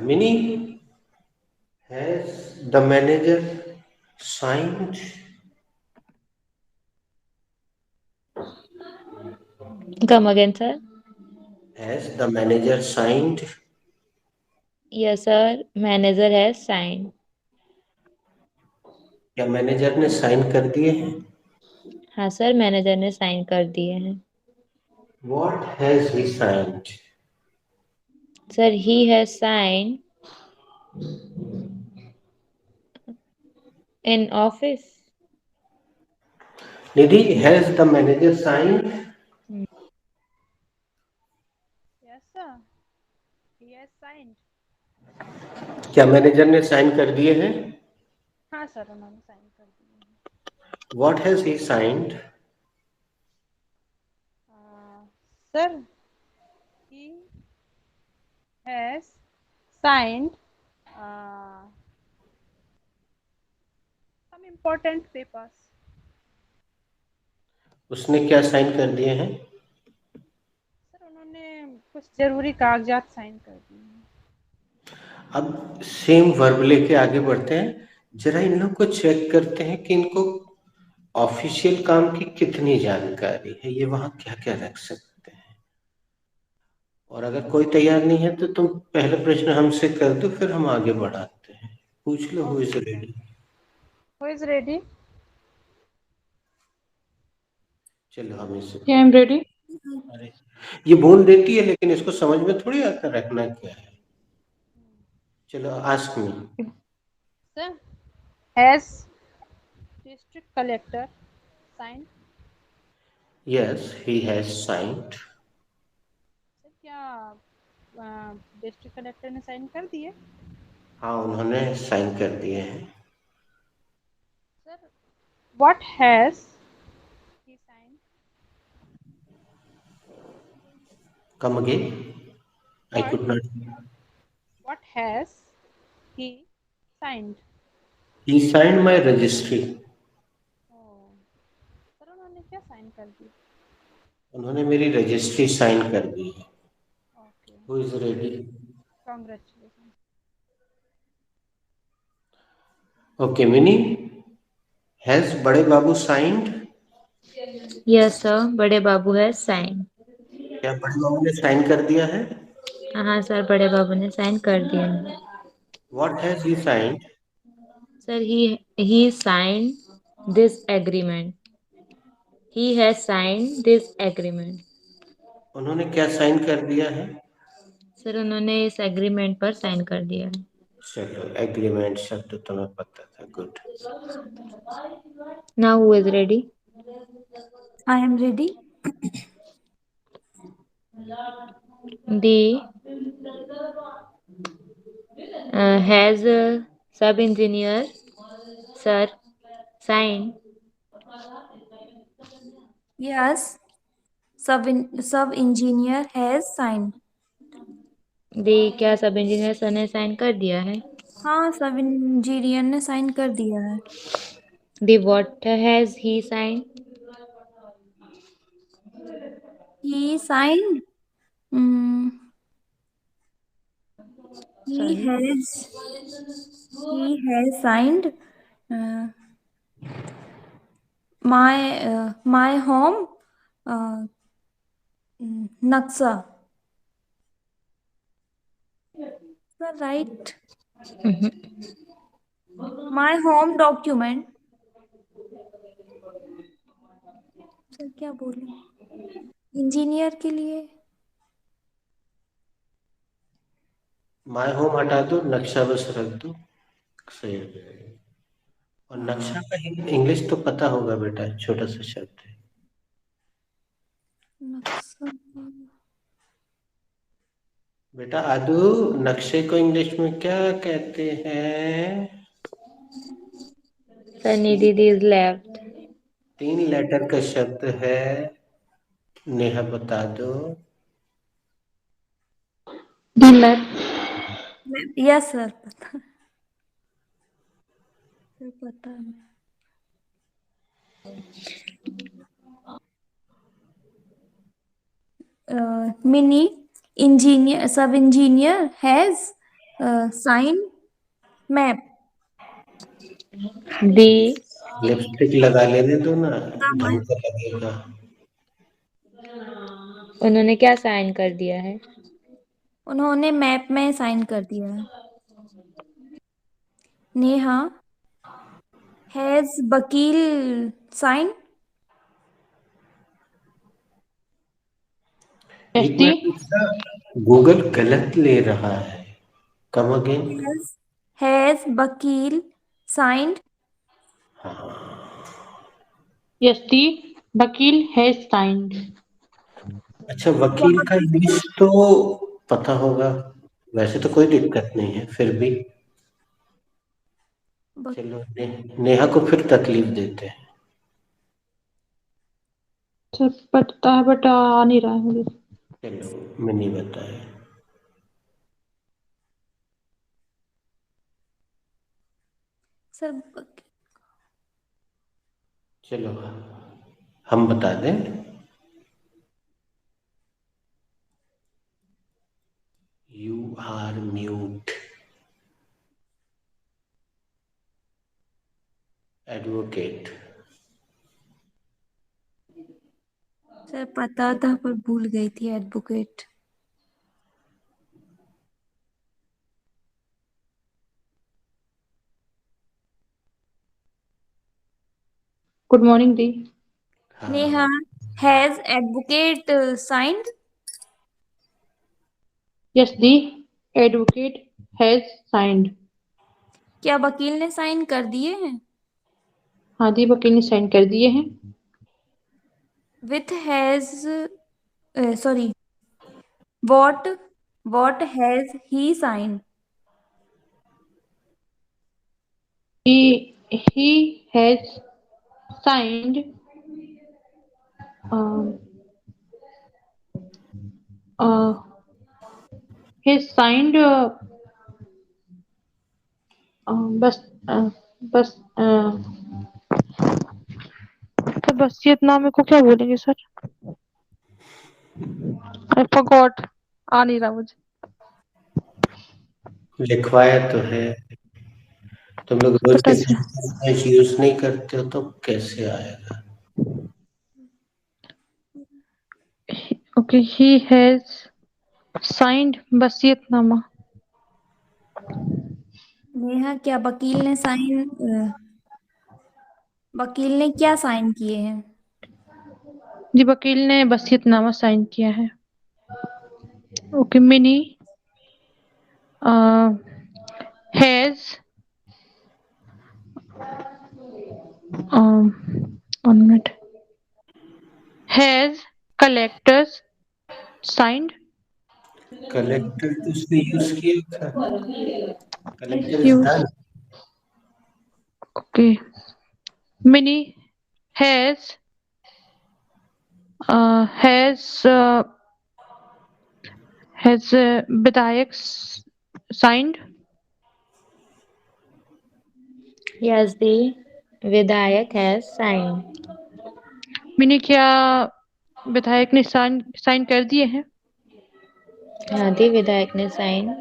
E: Mini, has the manager signed?
A: Come again, sir.
E: Has the manager signed?
A: Yes, sir. Manager has signed.
E: क्या मैनेजर ने साइन कर दिए हैं?
A: हाँ सर, मैनेजर ने साइन कर दिए हैं।
E: What has he signed?
A: Sir, he has signed in office.
E: Nidhi, has the manager signed?
C: Yes sir, he has signed.
E: क्या मैनेजर ने साइन कर दिए हैं?
C: हाँ सर, उन्होंने साइन कर दिए हैं।
E: What has he signed?
C: Sir, he has signed some important papers.
E: उसने क्या साइन कर दिए हैं?
C: सर, उन्होंने कुछ जरूरी कागजात साइन कर दिए हैं।
E: अब सेम वर्ब लेके आगे बढ़ते हैं। जरा इन लोग को चेक करते हैं कि इनको ऑफिशियल काम की कितनी जानकारी है, ये वहां क्या क्या रख सकते हैं। और अगर कोई तैयार नहीं है तो तुम पहले प्रश्न हमसे कर दो, फिर हम आगे बढ़ाते हैं। पूछ लो, who is ready?
C: Who is ready?
E: चलो हम इसे,
B: आई एम रेडी।
E: अरे ये बोल देती है लेकिन इसको समझ में थोड़ी आता रखना क्या है। चलो, ask me.
C: Sir, has district collector signed?
E: Yes, he has signed.
C: Sir, क्या डिस्ट्रिक्ट कलेक्टर ने साइन कर दिए?
E: हाँ, उन्होंने साइन कर दिए हैं।
C: Sir, what has he signed?
E: Come again, I could not.
C: What has he signed?
E: He signed my registry.
C: Sir, उन्होंने क्या साइन कर दी?
E: उन्होंने मेरी रजिस्ट्री साइन कर दी है।
C: Okay,
E: who is ready?
C: Congratulation.
E: Okay Mini, has बड़े बाबू साइंड?
A: Yes, sir. बड़े बाबू has signed.
E: क्या बड़े बाबू ने साइन कर दिया है?
A: हाँ सर, बड़े बाबू ने साइन कर दिया है।
E: What has he signed?
A: Sir, he signed this agreement. He has signed this agreement.
E: उन्होंने क्या साइन कर दिया है?
A: सर, उन्होंने इस एग्रीमेंट पर साइन कर दिया है।
E: चलो, एग्रीमेंट शब्द तुम्हें पता था, good.
A: Now who is ready?
D: I am ready.
A: The has sub engineer sir signed?
D: Yes, sub engineer has signed.
A: The क्या सब इंजीनियर सर ने साइन कर दिया है?
D: हाँ, सब इंजीनियर ने साइन कर दिया है।
A: The what has he signed?
D: He signed. Mm,
A: Sorry.
D: he has signed uh, my home Naksha. Sir, right? My home document. Sir, क्या बोले इंजीनियर के लिए?
E: माय होम हटा दो, नक्शा बस रख दो, सही हो जाएगा। और नक्शा का इंग्लिश तो पता होगा बेटा, छोटा सा शब्द है।
D: नक्शा।
E: बेटा आदू, नक्शे को इंग्लिश में क्या कहते हैं?
A: Sunny Didi is left.
E: 3 letter का शब्द है, नेहा बता दो।
B: दी मैप।
D: यस सर, पता सर, पता है। Mini engineer, sub engineer has signed map.
A: The
E: lipstick लगा लेने दो ना,
D: The
E: ढंग का लगेगा।
A: उन्होंने क्या साइन कर दिया है?
D: उन्होंने मैप में साइन कर दिया है। नेहा हैज वकील साइन।
B: यस
E: एक
B: दी।
E: मिनट, गूगल गलत ले रहा है। Come again.
D: हैज वकील साइंड।
B: यस दी, वकील हैज साइंड।
E: अच्छा, वकील का इंग्लिश तो पता होगा, वैसे तो कोई दिक्कत नहीं है, फिर भी चलो नेहा को फिर तकलीफ देते हैं।
B: सर पता है बट आ नहीं रहा है मुझे।
E: चलो मिनी बताए।
D: सर
E: चलो हम बता दें। You are mute. Advocate.
D: Sir पता था पर भूल गई थी। एडवोकेट।
B: गुड मॉर्निंग दी।
D: Neha has advocate signed.
B: Yes दी, एडवोकेट हैज साइंड।
D: क्या वकील ने साइन कर दिए हैं?
B: हाँ दी, वकील ने साइन कर दिए हैं।
D: With has sorry, what has he sign?
B: He has signed uh, he signed बस बस तो वसीयतनामे को क्या बोलेंगे सर? आई फॉरगॉट, आ नहीं रहा मुझे।
E: लिखवाया तो है, तुम लोग रोज
B: पता
E: के यूज नहीं करते हो तो कैसे आएगा?
B: ओके, ही हैज साइंड वसीयतनामा।
D: नेहा क्या वकील ने साइन वकील ने क्या साइन किए हैं?
B: जी, वकील ने वसीयतनामा साइन किया है। Okay, Mini has one minute, has collectors signed.
E: Collector तो उसने यूज किया था। Collector is
B: use.
E: Done.
B: Okay, Mini has विधायक signed.
A: Yes, the Vidayak has signed.
B: Mini क्या विधायक ने साइन कर दिए हैं?
A: हाँ दी, विधायक ने साइन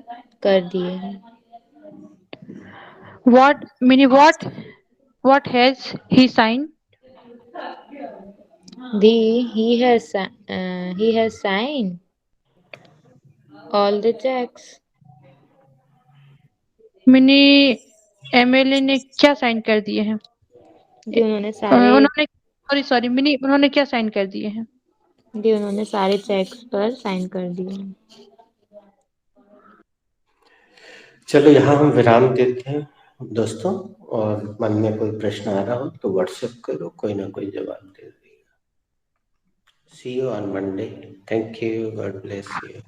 A: कर दिए हैं।
B: What Mini what has he sign?
A: He has signed all the checks.
B: Mini MLA ने क्या साइन कर दिए हैं?
A: दी उन्होंने सारे
B: उन्होंने सॉरी मिनी उन्होंने क्या साइन कर दिए हैं?
A: दी उन्होंने सारे चेक्स पर साइन कर दिए हैं।
E: चलो यहाँ हम विराम देते हैं दोस्तों, और मन में कोई प्रश्न आ रहा हो तो व्हाट्सएप करो, कोई ना कोई जवाब दे देगा। See you on Monday. Thank you. God bless you.